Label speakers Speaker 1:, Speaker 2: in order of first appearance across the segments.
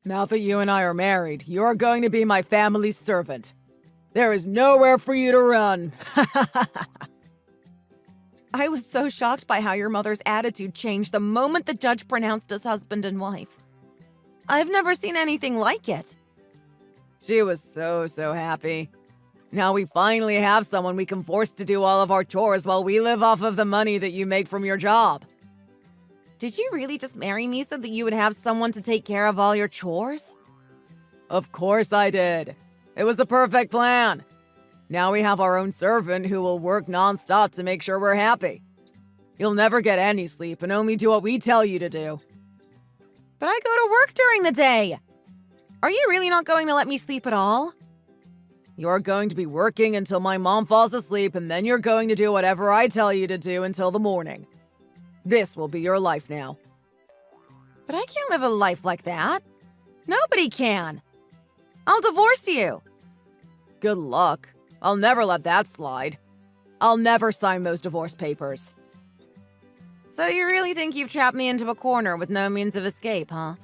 Speaker 1: Now that you and I are married, you're going to be my family's servant. There is nowhere for you to run.
Speaker 2: I was so shocked by how your mother's attitude changed the moment the judge pronounced us husband and wife. I've never seen anything like it.
Speaker 1: She was so happy. Now we finally have someone we can force to do all of our chores while we live off of the money that you make from your job.
Speaker 2: Did you really just marry me so that you would have someone to take care of all your chores?
Speaker 1: Of course I did. It was the perfect plan. Now we have our own servant who will work non-stop to make sure we're happy. You'll never get any sleep and only do what we tell you to do.
Speaker 2: But I go to work during the day. Are you really not going to let me sleep at all?
Speaker 1: You're going to be working until my mom falls asleep, and then you're going to do whatever I tell you to do until the morning. This will be your life now.
Speaker 2: But I can't live a life like that. Nobody can. I'll divorce you.
Speaker 1: Good luck. I'll never let that slide. I'll never sign those divorce papers.
Speaker 2: So you really think you've trapped me into a corner with no means of escape, huh?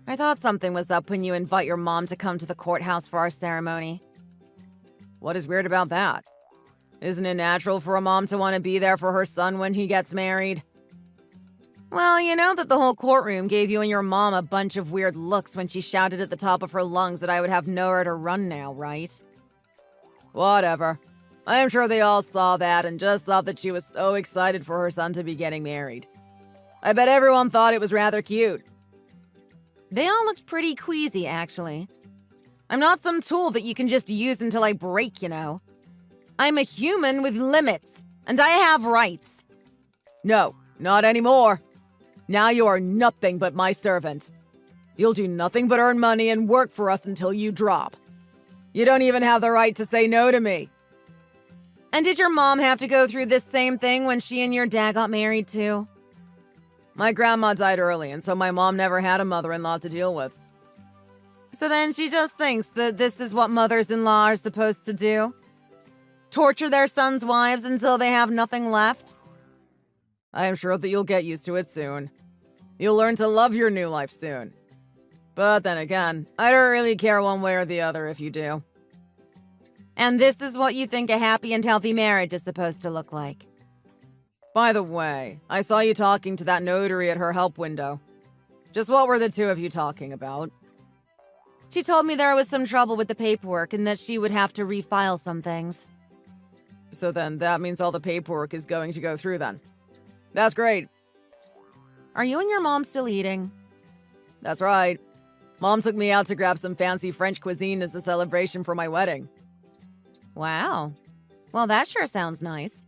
Speaker 2: I thought something was up when you invite your mom to come to the courthouse for our ceremony.
Speaker 1: What is weird about that? Isn't it natural for a mom to want to be there for her son when he gets married?
Speaker 2: Well, you know that the whole courtroom gave you and your mom a bunch of weird looks when she shouted at the top of her lungs that I would have nowhere to run now, right?
Speaker 1: Whatever. I am sure they all saw that and just thought that she was so excited for her son to be getting married. I bet everyone thought it was rather cute.
Speaker 2: They all looked pretty queasy, actually. I'm not some tool that you can just use until I break, you know. I'm a human with limits, and I have rights.
Speaker 1: No, not anymore. Now you are nothing but my servant. You'll do nothing but earn money and work for us until you drop. You don't even have the right to say no to me.
Speaker 2: And did your mom have to go through this same thing when she and your dad got married too?
Speaker 1: My grandma died early, and so my mom never had a mother-in-law to deal with.
Speaker 2: So then she just thinks that this is what mothers-in-law are supposed to do? Torture their sons' wives until they have nothing left?
Speaker 1: I am sure that you'll get used to it soon. You'll learn to love your new life soon. But then again, I don't really care one way or the other if you do.
Speaker 2: And this is what you think a happy and healthy marriage is supposed to look like.
Speaker 1: By the way, I saw you talking to that notary at her help window. Just what were the two of you talking about?
Speaker 2: She told me there was some trouble with the paperwork and that she would have to refile some things.
Speaker 1: So then that means all the paperwork is going to go through then. That's great.
Speaker 2: Are you and your mom still eating?
Speaker 1: That's right. Mom took me out to grab some fancy French cuisine as a celebration for my wedding.
Speaker 2: Wow. Well, that sure sounds nice.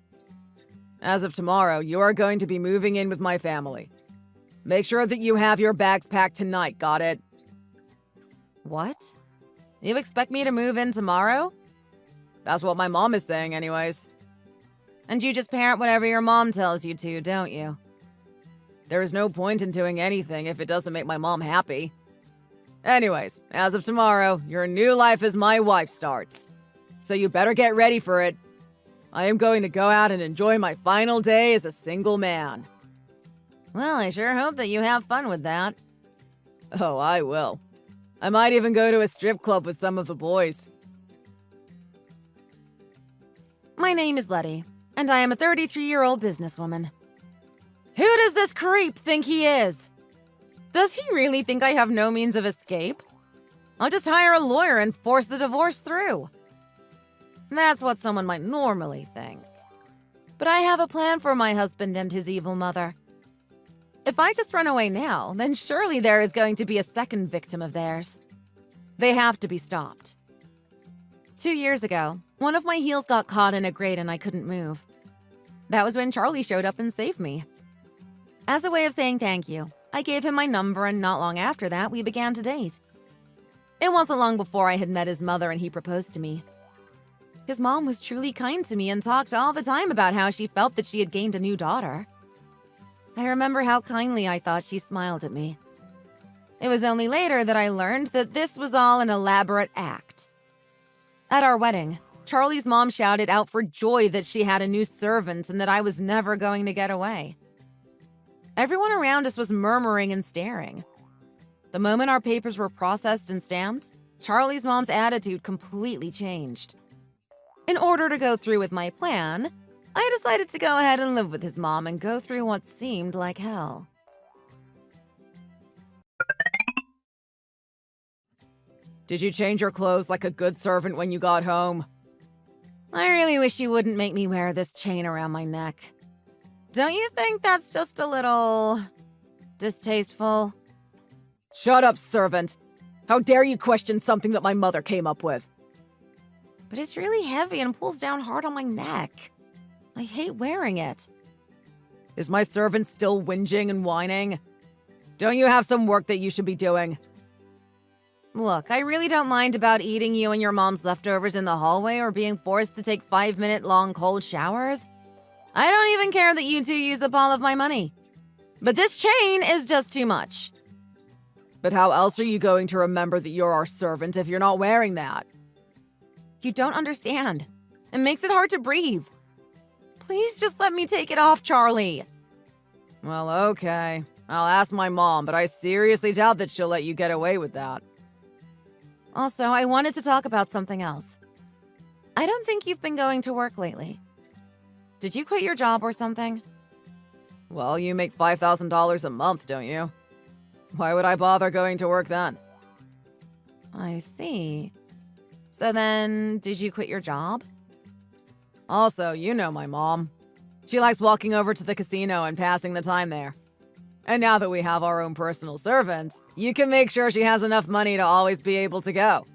Speaker 1: As of tomorrow, you are going to be moving in with my family. Make sure that you have your bags packed tonight, got it?
Speaker 2: What? You expect me to move in tomorrow?
Speaker 1: That's what my mom is saying anyways.
Speaker 2: And you just parent whatever your mom tells you to, don't you?
Speaker 1: There is no point in doing anything if it doesn't make my mom happy. Anyways, as of tomorrow, your new life as my wife starts. So you better get ready for it. I am going to go out and enjoy my final day as a single man.
Speaker 2: Well, I sure hope that you have fun with that.
Speaker 1: Oh, I will. I might even go to a strip club with some of the boys.
Speaker 2: My name is Letty, and I am a 33-year-old businesswoman. Who does this creep think he is? Does he really think I have no means of escape? I'll just hire a lawyer and force the divorce through. That's what someone might normally think. But I have a plan for my husband and his evil mother. If I just run away now, then surely there is going to be a second victim of theirs. They have to be stopped. 2 years ago, one of my heels got caught in a grate and I couldn't move. That was when Charlie showed up and saved me. As a way of saying thank you, I gave him my number, and not long after that, we began to date. It wasn't long before I had met his mother and he proposed to me. His mom was truly kind to me and talked all the time about how she felt that she had gained a new daughter. I remember how kindly I thought she smiled at me. It was only later that I learned that this was all an elaborate act. At our wedding, Charlie's mom shouted out for joy that she had a new servant and that I was never going to get away. Everyone around us was murmuring and staring. The moment our papers were processed and stamped, Charlie's mom's attitude completely changed. In order to go through with my plan, I decided to go ahead and live with his mom and go through what seemed like hell.
Speaker 1: Did you change your clothes like a good servant when you got home?
Speaker 2: I really wish you wouldn't make me wear this chain around my neck. Don't you think that's just a little distasteful?
Speaker 1: Shut up, servant. How dare you question something that my mother came up with?
Speaker 2: But it's really heavy and pulls down hard on my neck. I hate wearing it.
Speaker 1: Is my servant still whinging and whining? Don't you have some work that you should be doing?
Speaker 2: Look, I really don't mind about eating you and your mom's leftovers in the hallway or being forced to take 5-minute-long cold showers. I don't even care that you two use up all of my money. But this chain is just too much.
Speaker 1: But how else are you going to remember that you're our servant if you're not wearing that?
Speaker 2: You don't understand. It makes it hard to breathe. Please just let me take it off, Charlie.
Speaker 1: Well, okay. I'll ask my mom, but I seriously doubt that she'll let you get away with that.
Speaker 2: Also, I wanted to talk about something else. I don't think you've been going to work lately. Did you quit your job or something?
Speaker 1: Well, you make $5,000 a month, don't you? Why would I bother going to work then?
Speaker 2: I see. So then, did you quit your job?
Speaker 1: Also, you know my mom. She likes walking over to the casino and passing the time there. And now that we have our own personal servant, you can make sure she has enough money to always be able to go.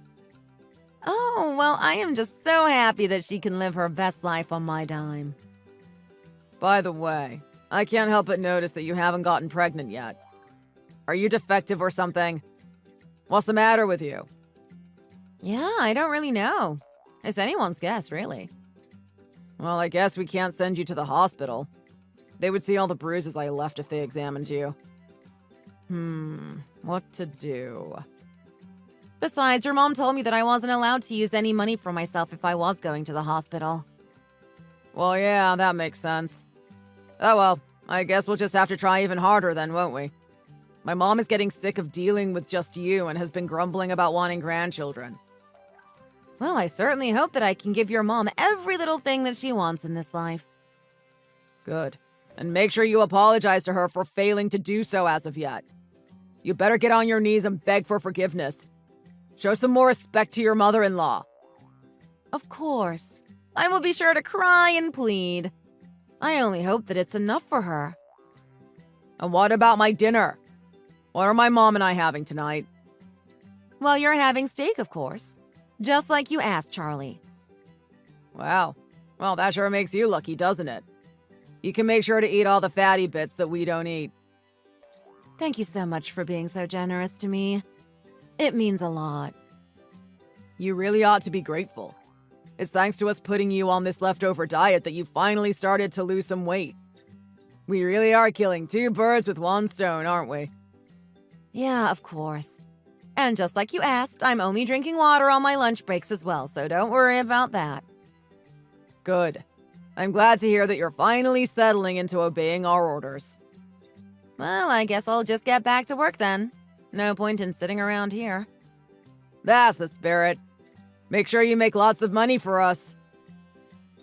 Speaker 2: Oh, well, I am just so happy that she can live her best life on my dime.
Speaker 1: By the way, I can't help but notice that you haven't gotten pregnant yet. Are you defective or something? What's the matter with you?
Speaker 2: Yeah, I don't really know. It's anyone's guess, really.
Speaker 1: Well, I guess we can't send you to the hospital. They would see all the bruises I left if they examined you. What to do?
Speaker 2: Besides, your mom told me that I wasn't allowed to use any money for myself if I was going to the hospital.
Speaker 1: Well, yeah, that makes sense. Oh well, I guess we'll just have to try even harder then, won't we? My mom is getting sick of dealing with just you and has been grumbling about wanting grandchildren.
Speaker 2: Well, I certainly hope that I can give your mom every little thing that she wants in this life.
Speaker 1: Good. And make sure you apologize to her for failing to do so as of yet. You better get on your knees and beg for forgiveness. Show some more respect to your mother-in-law.
Speaker 2: Of course. I will be sure to cry and plead. I only hope that it's enough for her.
Speaker 1: And what about my dinner? What are my mom and I having tonight?
Speaker 2: Well, you're having steak, of course. Just like you asked, Charlie.
Speaker 1: Wow. Well, that sure makes you lucky, doesn't it? You can make sure to eat all the fatty bits that we don't eat.
Speaker 2: Thank you so much for being so generous to me. It means a lot.
Speaker 1: You really ought to be grateful. It's thanks to us putting you on this leftover diet that you finally started to lose some weight. We really are killing 2 birds with 1 stone, aren't we?
Speaker 2: Yeah, of course. And just like you asked, I'm only drinking water on my lunch breaks as well, so don't worry about that.
Speaker 1: Good. I'm glad to hear that you're finally settling into obeying our orders.
Speaker 2: Well, I guess I'll just get back to work then. No point in sitting around here.
Speaker 1: That's the spirit. Make sure you make lots of money for us.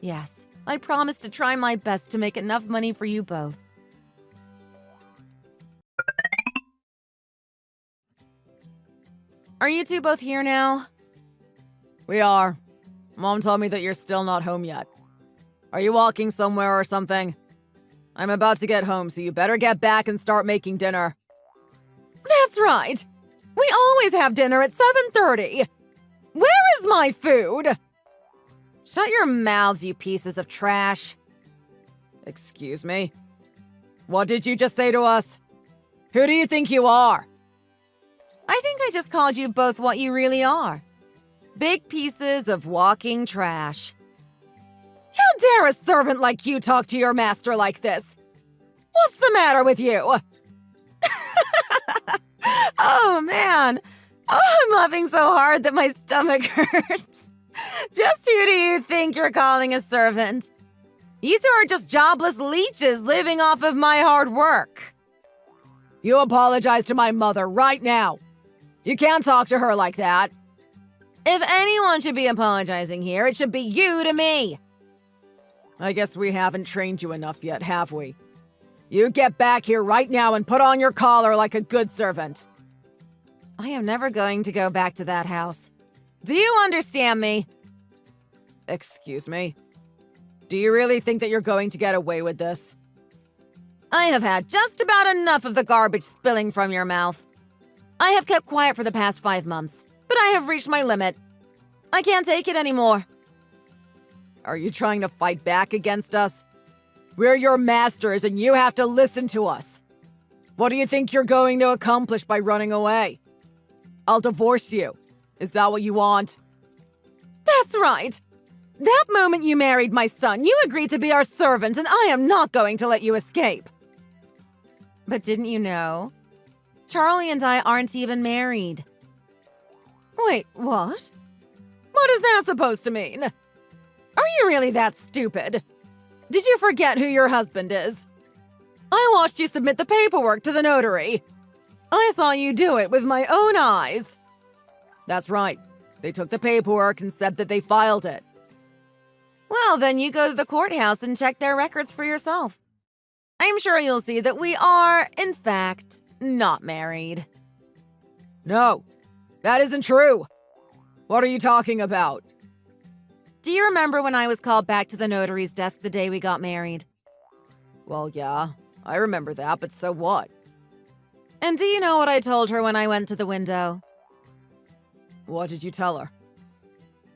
Speaker 2: Yes, I promise to try my best to make enough money for you both. Are you two both here now?
Speaker 1: We are. Mom told me that you're still not home yet. Are you walking somewhere or something? I'm about to get home, so you better get back and start making dinner.
Speaker 2: That's right. We always have dinner at 7:30. Where is my food? Shut your mouths, you pieces of trash.
Speaker 1: Excuse me? What did you just say to us? Who do you think you are?
Speaker 2: I think I just called you both what you really are. Big pieces of walking trash.
Speaker 1: How dare a servant like you talk to your master like this? What's the matter with you?
Speaker 2: Oh, man. Oh, I'm laughing so hard that my stomach hurts. Just who do you think you're calling a servant? You two are just jobless leeches living off of my hard work.
Speaker 1: You apologize to my mother right now. You can't talk to her like that.
Speaker 2: If anyone should be apologizing here, it should be you to me.
Speaker 1: I guess we haven't trained you enough yet, have we? You get back here right now and put on your collar like a good servant.
Speaker 2: I am never going to go back to that house. Do you understand me?
Speaker 1: Excuse me? Do you really think that you're going to get away with this?
Speaker 2: I have had just about enough of the garbage spilling from your mouth. I have kept quiet for the past 5 months, but I have reached my limit. I can't take it anymore.
Speaker 1: Are you trying to fight back against us? We're your masters and you have to listen to us. What do you think you're going to accomplish by running away? I'll divorce you. Is that what you want?
Speaker 2: That's right. That moment you married my son, you agreed to be our servant, and I am not going to let you escape. But didn't you know? Charlie and I aren't even married.
Speaker 1: Wait, what? What is that supposed to mean? Are you really that stupid? Did you forget who your husband is? I watched you submit the paperwork to the notary. I saw you do it with my own eyes. That's right. They took the paperwork and said that they filed it.
Speaker 2: Well, then you go to the courthouse and check their records for yourself. I'm sure you'll see that we are, in fact, not married.
Speaker 1: No, that isn't true. What are you talking about?
Speaker 2: Do you remember when I was called back to the notary's desk the day we got married?
Speaker 1: Well, yeah, I remember that, but so what?
Speaker 2: And do you know what I told her when I went to the window?
Speaker 1: What did you tell her?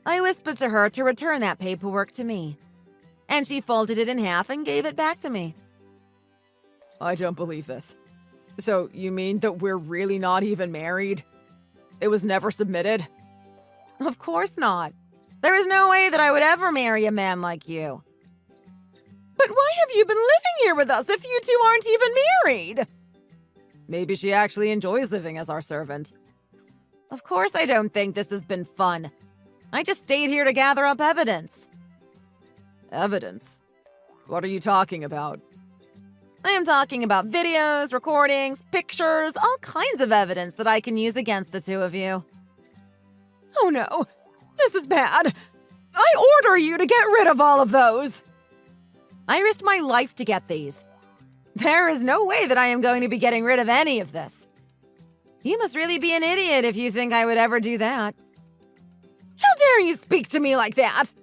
Speaker 2: I whispered to her to return that paperwork to me. And she folded it in half and gave it back to me.
Speaker 1: I don't believe this. So, you mean that we're really not even married? It was never submitted?
Speaker 2: Of course not. There is no way that I would ever marry a man like you.
Speaker 1: But why have you been living here with us if you two aren't even married? Maybe she actually enjoys living as our servant.
Speaker 2: Of course I don't think this has been fun. I just stayed here to gather up evidence.
Speaker 1: Evidence? What are you talking about?
Speaker 2: I am talking about videos, recordings, pictures, all kinds of evidence that I can use against the two of you.
Speaker 1: Oh no, this is bad. I order you to get rid of all of those.
Speaker 2: I risked my life to get these. There is no way that I am going to be getting rid of any of this. You must really be an idiot if you think I would ever do that.
Speaker 1: How dare you speak to me like that?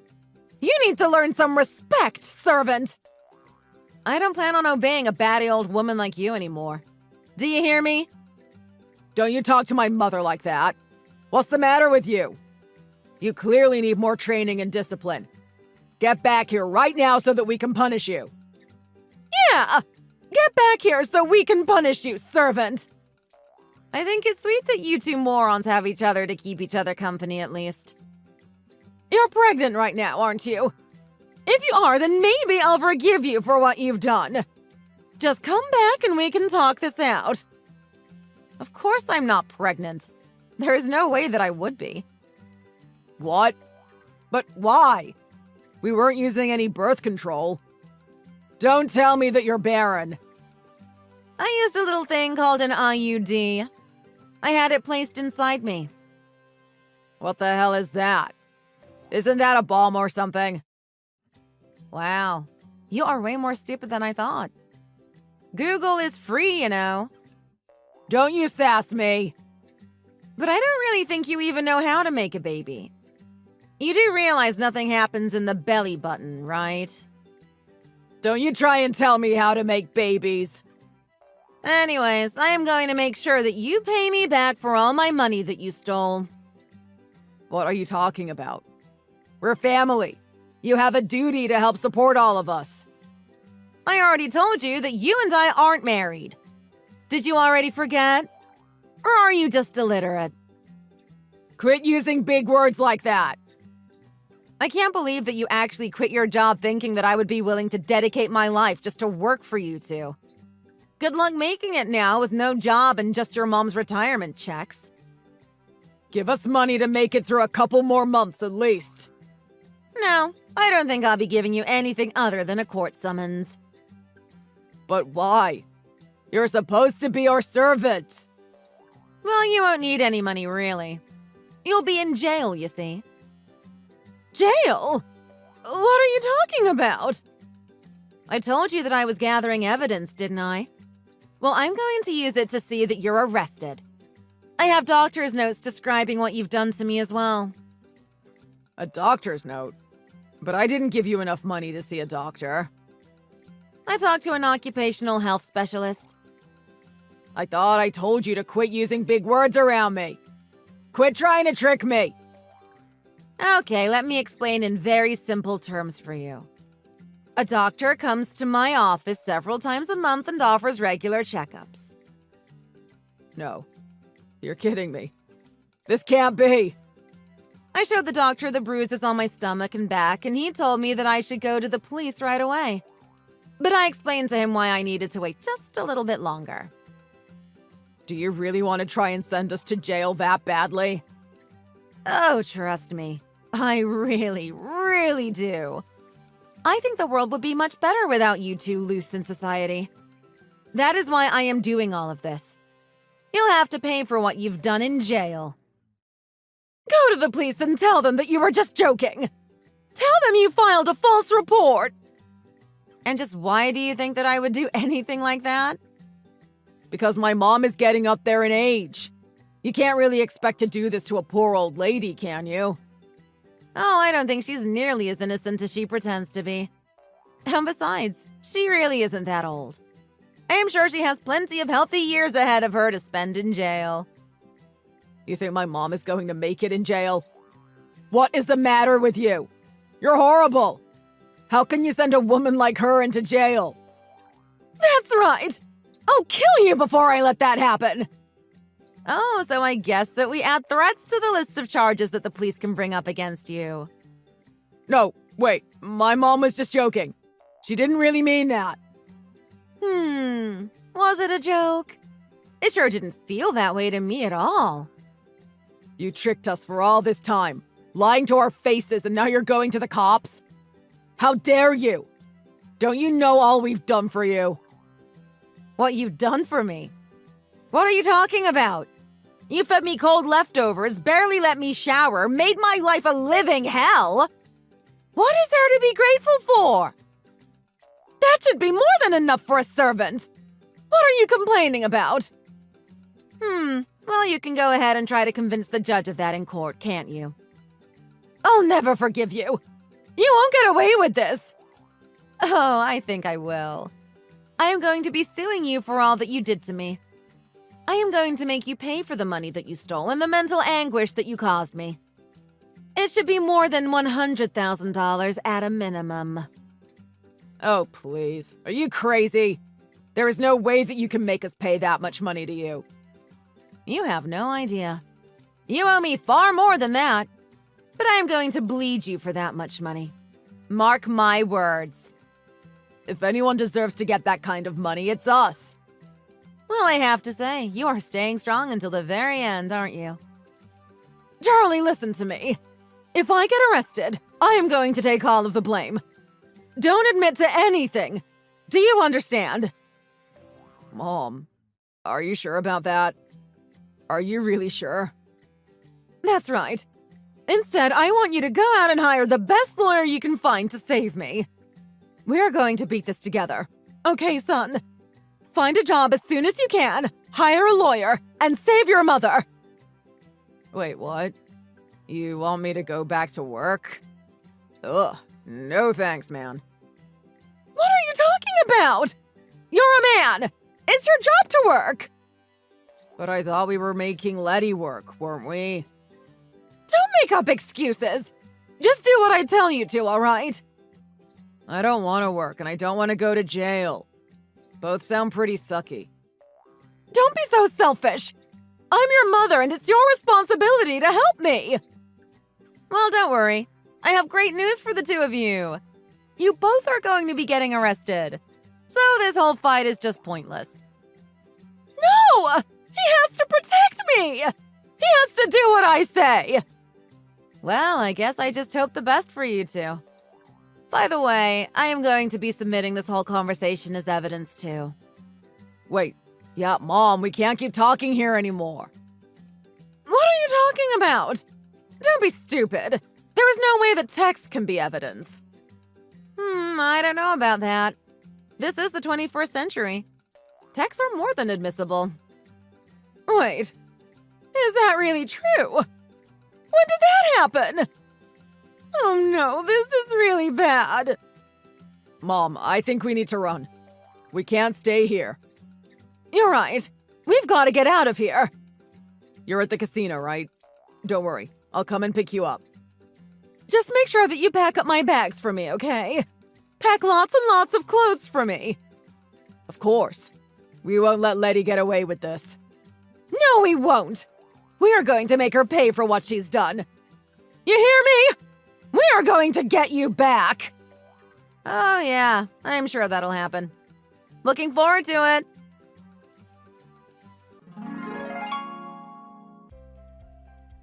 Speaker 1: You need to learn some respect, servant.
Speaker 2: I don't plan on obeying a batty old woman like you anymore. Do you hear me?
Speaker 1: Don't you talk to my mother like that. What's the matter with you? You clearly need more training and discipline. Get back here right now so that we can punish you. Yeah! Get back here so we can punish you, servant!
Speaker 2: I think it's sweet that you two morons have each other to keep each other company at least.
Speaker 1: You're pregnant right now, aren't you? If you are, then maybe I'll forgive you for what you've done. Just come back and we can talk this out.
Speaker 2: Of course I'm not pregnant. There is no way that I would be.
Speaker 1: What? But why? We weren't using any birth control. Don't tell me that you're barren.
Speaker 2: I used a little thing called an IUD. I had it placed inside me.
Speaker 1: What the hell is that? Isn't that a bomb or something?
Speaker 2: Wow, you are way more stupid than I thought. Google is free, you know.
Speaker 1: Don't you sass me.
Speaker 2: But I don't really think you even know how to make a baby. You do realize nothing happens in the belly button, right?
Speaker 1: Don't you try and tell me how to make babies.
Speaker 2: Anyways, I am going to make sure that you pay me back for all my money that you stole.
Speaker 1: What are you talking about? We're family. You have a duty to help support all of us.
Speaker 2: I already told you that you and I aren't married. Did you already forget? Or are you just illiterate?
Speaker 1: Quit using big words like that.
Speaker 2: I can't believe that you actually quit your job thinking that I would be willing to dedicate my life just to work for you two. Good luck making it now with no job and just your mom's retirement checks.
Speaker 1: Give us money to make it through a couple more months at least.
Speaker 2: No, I don't think I'll be giving you anything other than a court summons.
Speaker 1: But why? You're supposed to be our servant.
Speaker 2: Well, you won't need any money, really. You'll be in jail, you see.
Speaker 1: Jail? What are you talking about?
Speaker 2: I told you that I was gathering evidence, didn't I? Well, I'm going to use it to see that you're arrested. I have doctor's notes describing what you've done to me as well.
Speaker 1: A doctor's note? But I didn't give you enough money to see a doctor.
Speaker 2: I talked to an occupational health specialist.
Speaker 1: I thought I told you to quit using big words around me. Quit trying to trick me.
Speaker 2: Okay, let me explain in very simple terms for you. A doctor comes to my office several times a month and offers regular checkups.
Speaker 1: No. You're kidding me. This can't be.
Speaker 2: I showed the doctor the bruises on my stomach and back, and he told me that I should go to the police right away. But I explained to him why I needed to wait just a little bit longer.
Speaker 1: Do you really want to try and send us to jail that badly?
Speaker 2: Oh, trust me. I really, really do. I think the world would be much better without you two loose in society. That is why I am doing all of this. You'll have to pay for what you've done in jail.
Speaker 1: Go to the police and tell them that you were just joking. Tell them you filed a false report.
Speaker 2: And just why do you think that I would do anything like that?
Speaker 1: Because my mom is getting up there in age. You can't really expect to do this to a poor old lady, can you?
Speaker 2: Oh, I don't think she's nearly as innocent as she pretends to be. And besides, she really isn't that old. I am sure she has plenty of healthy years ahead of her to spend in jail.
Speaker 1: You think my mom is going to make it in jail? What is the matter with you? You're horrible. How can you send a woman like her into jail? That's right. I'll kill you before I let that happen.
Speaker 2: Oh, so I guess that we add threats to the list of charges that the police can bring up against you.
Speaker 1: No, wait. My mom was just joking. She didn't really mean that.
Speaker 2: Was it a joke? It sure didn't feel that way to me at all.
Speaker 1: You tricked us for all this time, lying to our faces, and now you're going to the cops? How dare you? Don't you know all we've done for you?
Speaker 2: What you've done for me? What are you talking about? You fed me cold leftovers, barely let me shower, made my life a living hell. What is there to be grateful for?
Speaker 1: That should be more than enough for a servant. What are you complaining about?
Speaker 2: Well, you can go ahead and try to convince the judge of that in court, can't you?
Speaker 1: I'll never forgive you. You won't get away with this.
Speaker 2: Oh, I think I will. I am going to be suing you for all that you did to me. I am going to make you pay for the money that you stole and the mental anguish that you caused me. It should be more than $100,000 at a minimum.
Speaker 1: Oh, please. Are you crazy? There is no way that you can make us pay that much money to you.
Speaker 2: You have no idea. You owe me far more than that. But I am going to bleed you for that much money. Mark my words.
Speaker 1: If anyone deserves to get that kind of money, it's us.
Speaker 2: Well, I have to say, you are staying strong until the very end, aren't you?
Speaker 1: Charlie, listen to me. If I get arrested, I am going to take all of the blame. Don't admit to anything. Do you understand? Mom, are you sure about that? Are you really sure? That's right. Instead, I want you to go out and hire the best lawyer you can find to save me. We're going to beat this together. Okay, son? Find a job as soon as you can, hire a lawyer, and save your mother. Wait, what? You want me to go back to work? Ugh, no thanks, man. What are you talking about? You're a man! It's your job to work! But I thought we were making Letty work, weren't we? Don't make up excuses! Just do what I tell you to, alright? I don't want to work, and I don't want to go to jail. Both sound pretty sucky. Don't be so selfish! I'm your mother, and it's your responsibility to help me!
Speaker 2: Well, don't worry. I have great news for the two of you. You both are going to be getting arrested. So this whole fight is just pointless.
Speaker 1: No! He has to protect me! He has to do what I say!
Speaker 2: Well, I guess I just hope the best for you two. By the way, I am going to be submitting this whole conversation as evidence too.
Speaker 1: Wait, Yeah, Mom, we can't keep talking here anymore.
Speaker 2: What are you talking about? Don't be stupid. There is no way that text can be evidence. I don't know about that. This is the 21st century. Texts are more than admissible. Wait, is that really true? When did that happen? Oh no, this is really bad.
Speaker 1: Mom, I think we need to run. We can't stay here.
Speaker 2: You're right. We've got to get out of here.
Speaker 1: You're at the casino, right? Don't worry. I'll come and pick you up.
Speaker 2: Just make sure that you pack up my bags for me, okay? Pack lots and lots of clothes for me.
Speaker 1: Of course. We won't let Letty get away with this.
Speaker 2: No, we won't. We are going to make her pay for what she's done. You hear me? We are going to get you back. Oh, yeah. I'm sure that'll happen. Looking forward to it.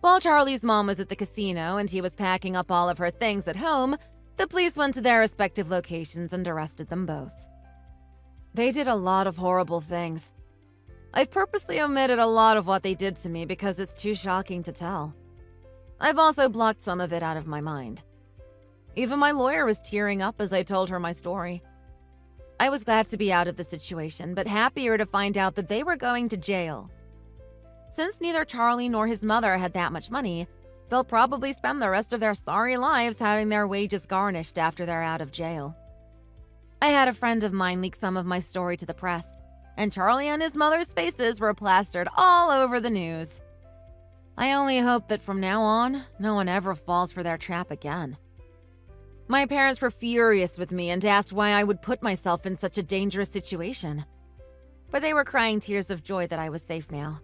Speaker 2: While Charlie's mom was at the casino and he was packing up all of her things at home, the police went to their respective locations and arrested them both. They did a lot of horrible things. I've purposely omitted a lot of what they did to me because it's too shocking to tell. I've also blocked some of it out of my mind. Even my lawyer was tearing up as I told her my story. I was glad to be out of the situation, but happier to find out that they were going to jail. Since neither Charlie nor his mother had that much money, they'll probably spend the rest of their sorry lives having their wages garnished after they're out of jail. I had a friend of mine leak some of my story to the press, and Charlie and his mother's faces were plastered all over the news. I only hope that from now on, no one ever falls for their trap again. My parents were furious with me and asked why I would put myself in such a dangerous situation. But they were crying tears of joy that I was safe now.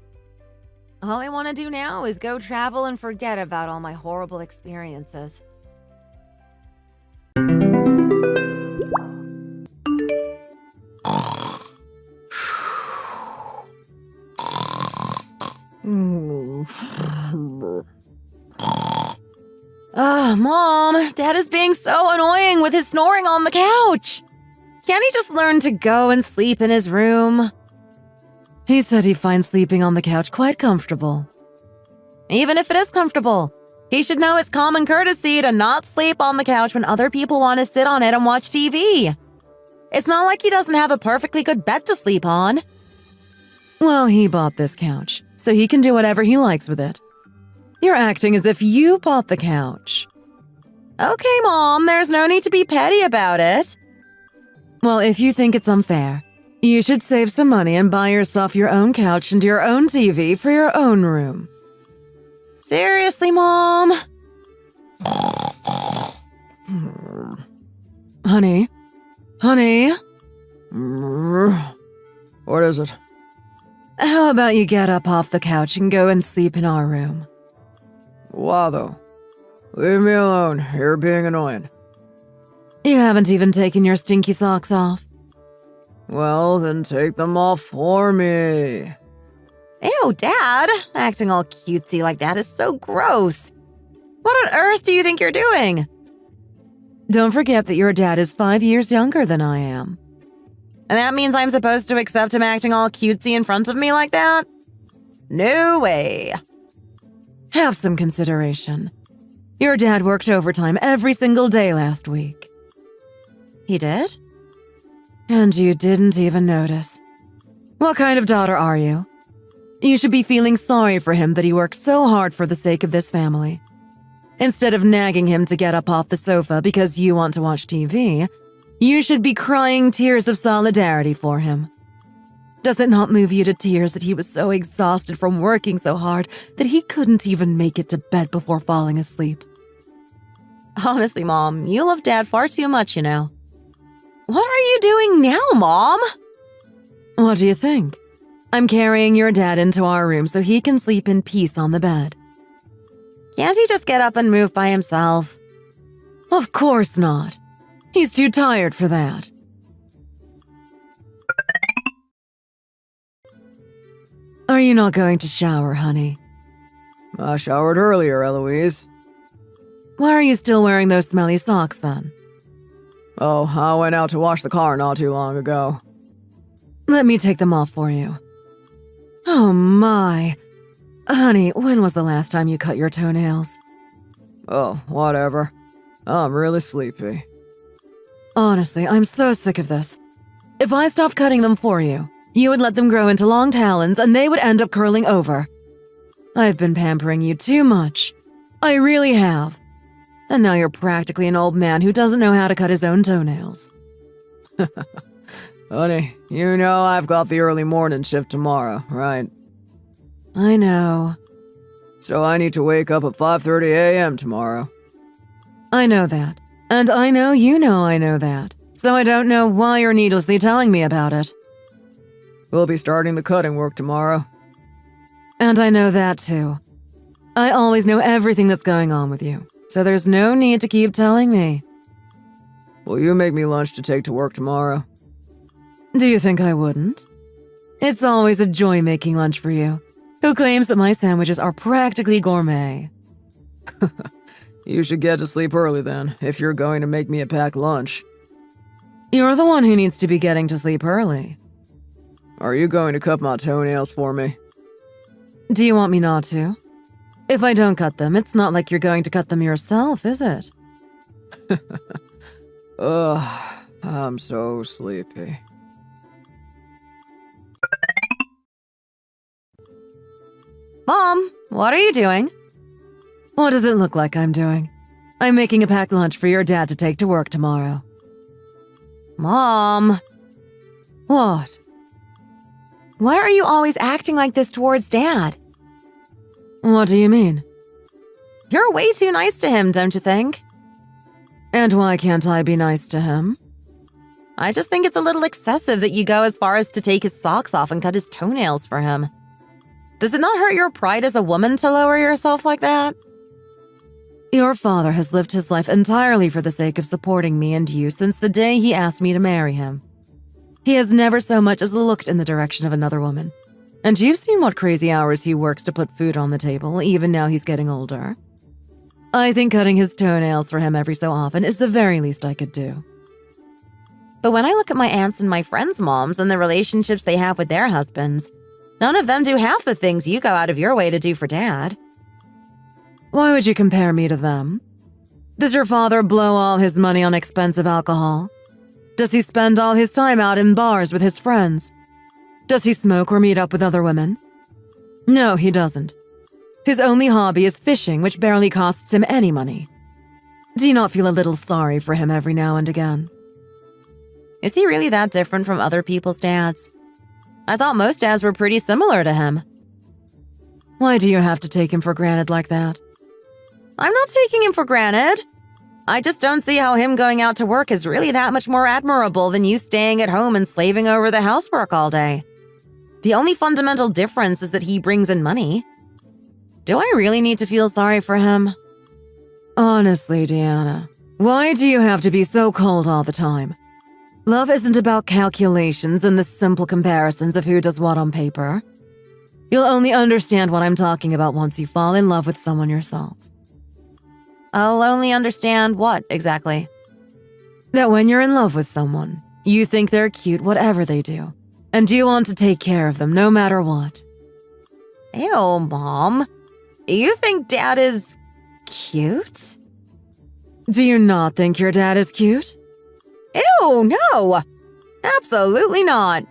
Speaker 2: All I want to do now is go travel and forget about all my horrible experiences. Mom, Dad is being so annoying with his snoring on the couch. Can't he just learn to go and sleep in his room?
Speaker 1: He said he finds sleeping on the couch quite comfortable.
Speaker 2: Even if it is comfortable, he should know it's common courtesy to not sleep on the couch when other people want to sit on it and watch TV. It's not like he doesn't have a perfectly good bed to sleep on.
Speaker 1: Well, he bought this couch, so he can do whatever he likes with it. You're acting as if you bought the couch.
Speaker 2: Okay, Mom, there's no need to be petty about it.
Speaker 1: Well, if you think it's unfair, you should save some money and buy yourself your own couch and your own TV for your own room.
Speaker 2: Seriously, Mom?
Speaker 1: Honey? Honey?
Speaker 3: What is it?
Speaker 1: How about you get up off the couch and go and sleep in our room?
Speaker 3: Why though? Leave me alone. You're being annoying.
Speaker 1: You haven't even taken your stinky socks off.
Speaker 3: Well, then take them off for me.
Speaker 2: Ew, Dad. Acting all cutesy like that is so gross. What on earth do you think you're doing?
Speaker 1: Don't forget that your dad is 5 years younger than I am.
Speaker 2: And that means I'm supposed to accept him acting all cutesy in front of me like that? No way.
Speaker 1: Have some consideration. Your dad worked overtime every single day last week.
Speaker 2: He did?
Speaker 1: And you didn't even notice. What kind of daughter are you? You should be feeling sorry for him that he worked so hard for the sake of this family. Instead of nagging him to get up off the sofa because you want to watch TV, you should be crying tears of solidarity for him. Does it not move you to tears that he was so exhausted from working so hard that he couldn't even make it to bed before falling asleep?
Speaker 2: Honestly, Mom, you love Dad far too much, you know. What are you doing now, Mom?
Speaker 1: What do you think? I'm carrying your dad into our room so he can sleep in peace on the bed.
Speaker 2: Can't he just get up and move by himself?
Speaker 1: Of course not. He's too tired for that. Are you not going to shower, honey?
Speaker 3: I showered earlier, Eloise.
Speaker 1: Why are you still wearing those smelly socks, then?
Speaker 3: Oh, I went out to wash the car not too long ago.
Speaker 1: Let me take them off for you.
Speaker 2: Oh my. Honey, when was the last time you cut your toenails?
Speaker 3: Oh, whatever. I'm really sleepy.
Speaker 2: Honestly, I'm so sick of this. If I stopped cutting them for you, you would let them grow into long talons and they would end up curling over. I've been pampering you too much. I really have. And now you're practically an old man who doesn't know how to cut his own toenails.
Speaker 3: Honey, you know I've got the early morning shift tomorrow, right?
Speaker 2: I know.
Speaker 3: So I need to wake up at 5:30 a.m. tomorrow.
Speaker 2: I know that. And I know you know I know that. So I don't know why you're needlessly telling me about it.
Speaker 3: We'll be starting the cutting work tomorrow.
Speaker 2: And I know that too. I always know everything that's going on with you, so there's no need to keep telling me.
Speaker 3: Will you make me lunch to take to work tomorrow?
Speaker 2: Do you think I wouldn't? It's always a joy making lunch for you. Who claims that my sandwiches are practically gourmet?
Speaker 3: You should get to sleep early then, if you're going to make me a packed lunch.
Speaker 2: You're the one who needs to be getting to sleep early.
Speaker 3: Are you going to cut my toenails for me?
Speaker 2: Do you want me not to? If I don't cut them, it's not like you're going to cut them yourself, is it?
Speaker 3: Ugh, I'm so sleepy.
Speaker 2: Mom, what are you doing? What does it look like I'm doing? I'm making a packed lunch for your dad to take to work tomorrow. Mom! What? Why are you always acting like this towards Dad? What do you mean? You're way too nice to him, don't you think? And why can't I be nice to him? I just think it's a little excessive that you go as far as to take his socks off and cut his toenails for him. Does it not hurt your pride as a woman to lower yourself like that? Your father has lived his life entirely for the sake of supporting me and you since the day he asked me to marry him. He has never so much as looked in the direction of another woman. And you've seen what crazy hours he works to put food on the table, even now he's getting older. I think cutting his toenails for him every so often is the very least I could do. But when I look at my aunts and my friends' moms and the relationships they have with their husbands, none of them do half the things you go out of your way to do for Dad. Why would you compare me to them? Does your father blow all his money on expensive alcohol? Does he spend all his time out in bars with his friends? Does he smoke or meet up with other women? No, he doesn't. His only hobby is fishing, which barely costs him any money. Do you not feel a little sorry for him every now and again? Is he really that different from other people's dads? I thought most dads were pretty similar to him. Why do you have to take him for granted like that? I'm not taking him for granted. I just don't see how him going out to work is really that much more admirable than you staying at home and slaving over the housework all day. The only fundamental difference is that he brings in money. Do I really need to feel sorry for him? Honestly, Deanna, why do you have to be so cold all the time? Love isn't about calculations and the simple comparisons of who does what on paper. You'll only understand what I'm talking about once you fall in love with someone yourself. I'll only understand what, exactly? That when you're in love with someone, you think they're cute whatever they do, and you want to take care of them no matter what. Ew, Mom. You think Dad is cute? Do you not think your dad is cute? Ew, no! Absolutely not.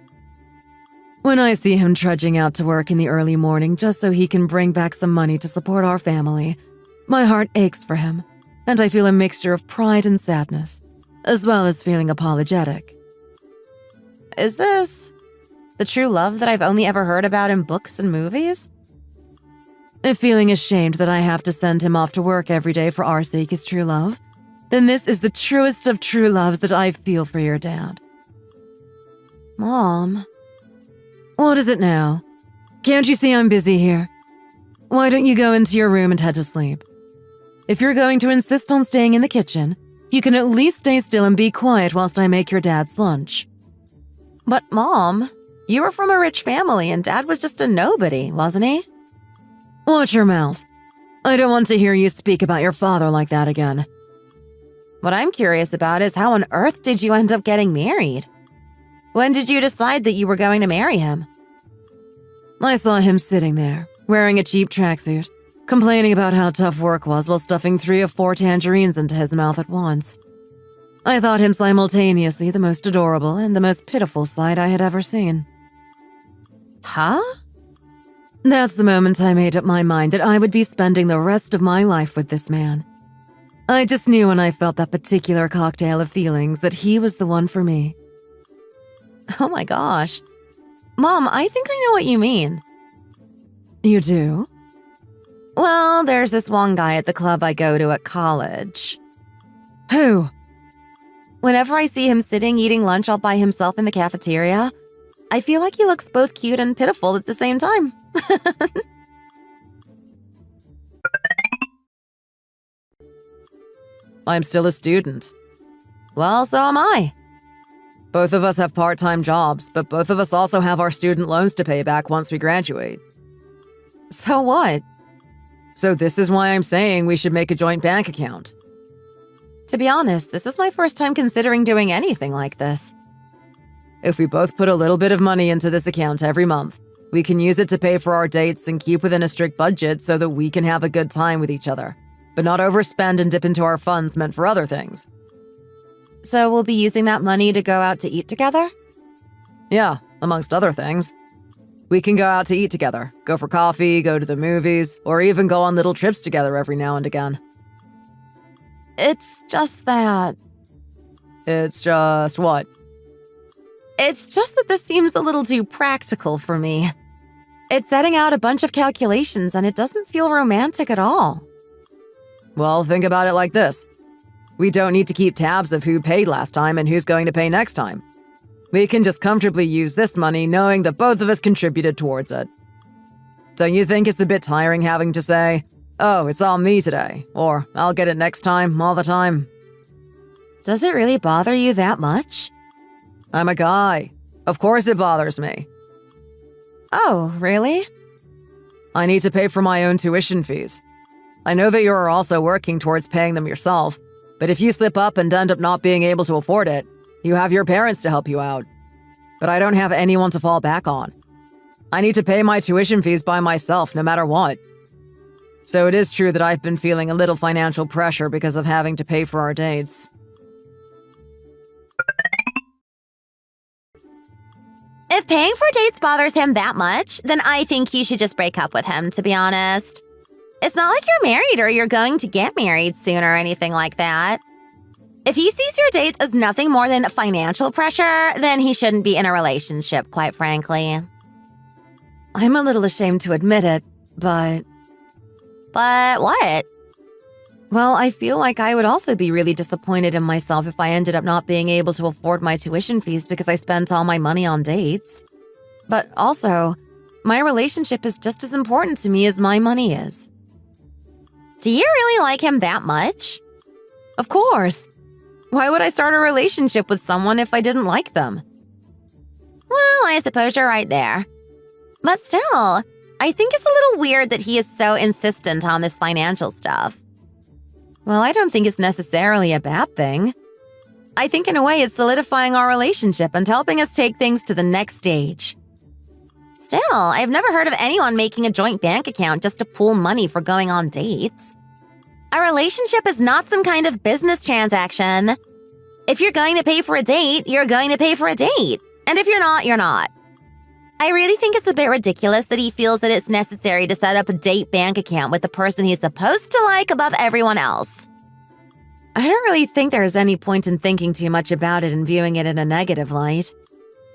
Speaker 2: When I see him trudging out to work in the early morning just so he can bring back some money to support our family, my heart aches for him, and I feel a mixture of pride and sadness, as well as feeling apologetic. Is this the true love that I've only ever heard about in books and movies? If feeling ashamed that I have to send him off to work every day for our sake is true love, then this is the truest of true loves that I feel for your dad. Mom, what is it now? Can't you see I'm busy here? Why don't you go into your room and head to sleep? If you're going to insist on staying in the kitchen, you can at least stay still and be quiet whilst I make your dad's lunch. But Mom, you were from a rich family and Dad was just a nobody, wasn't he? Watch your mouth. I don't want to hear you speak about your father like that again. What I'm curious about is how on earth did you end up getting married? When did you decide that you were going to marry him?
Speaker 1: I saw him sitting there, wearing a cheap tracksuit, complaining about how tough work was while stuffing 3 or 4 tangerines into his mouth at once. I thought him simultaneously the most adorable and the most pitiful sight I had ever seen.
Speaker 2: Huh?
Speaker 1: That's the moment I made up my mind that I would be spending the rest of my life with this man. I just knew when I felt that particular cocktail of feelings that he was the one for me.
Speaker 2: Oh my gosh. Mom, I think I know what you mean.
Speaker 1: You do?
Speaker 2: Well, there's this one guy at the club I go to at college.
Speaker 1: Who?
Speaker 2: Whenever I see him sitting eating lunch all by himself in the cafeteria, I feel like he looks both cute and pitiful at the same time.
Speaker 1: I'm still a student.
Speaker 2: Well, so am I.
Speaker 1: Both of us have part-time jobs, but both of us also have our student loans to pay back once we graduate.
Speaker 2: So what?
Speaker 1: So this is why I'm saying we should make a joint bank account.
Speaker 2: To be honest, this is my first time considering doing anything like this.
Speaker 1: If we both put a little bit of money into this account every month, we can use it to pay for our dates and keep within a strict budget so that we can have a good time with each other, but not overspend and dip into our funds meant for other things.
Speaker 2: So we'll be using that money to go out to eat together?
Speaker 1: Yeah, amongst other things. We can go out to eat together, go for coffee, go to the movies, or even go on little trips together every now and again.
Speaker 2: It's just that...
Speaker 1: It's just what?
Speaker 2: It's just that this seems a little too practical for me. It's setting out a bunch of calculations and it doesn't feel romantic at all.
Speaker 1: Well, think about it like this. We don't need to keep tabs of who paid last time and who's going to pay next time. We can just comfortably use this money knowing that both of us contributed towards it. Don't you think it's a bit tiring having to say, oh, it's all me today, or I'll get it next time, all the time?
Speaker 2: Does it really bother you that much?
Speaker 1: I'm a guy. Of course it bothers me.
Speaker 2: Oh, really?
Speaker 1: I need to pay for my own tuition fees. I know that you're also working towards paying them yourself, but if you slip up and end up not being able to afford it, you have your parents to help you out. But I don't have anyone to fall back on. I need to pay my tuition fees by myself no matter what. So it is true that I've been feeling a little financial pressure because of having to pay for our dates.
Speaker 2: If paying for dates bothers him that much, then I think you should just break up with him, to be honest. It's not like you're married or you're going to get married soon or anything like that. If he sees your dates as nothing more than financial pressure, then he shouldn't be in a relationship, quite frankly.
Speaker 1: I'm a little ashamed to admit it, but...
Speaker 2: But what?
Speaker 1: Well, I feel like I would also be really disappointed in myself if I ended up not being able to afford my tuition fees because I spent all my money on dates. But also, my relationship is just as important to me as my money is.
Speaker 2: Do you really like him that much?
Speaker 1: Of course. Why would I start a relationship with someone if I didn't like them?
Speaker 2: Well, I suppose you're right there. But still, I think it's a little weird that he is so insistent on this financial stuff.
Speaker 1: Well, I don't think it's necessarily a bad thing. I think in a way it's solidifying our relationship and helping us take things to the next stage.
Speaker 2: Still, I've never heard of anyone making a joint bank account just to pool money for going on dates. A relationship is not some kind of business transaction. If you're going to pay for a date, you're going to pay for a date. And if you're not, you're not. I really think it's a bit ridiculous that he feels that it's necessary to set up a date bank account with the person he's supposed to like above everyone else.
Speaker 1: I don't really think there's any point in thinking too much about it and viewing it in a negative light.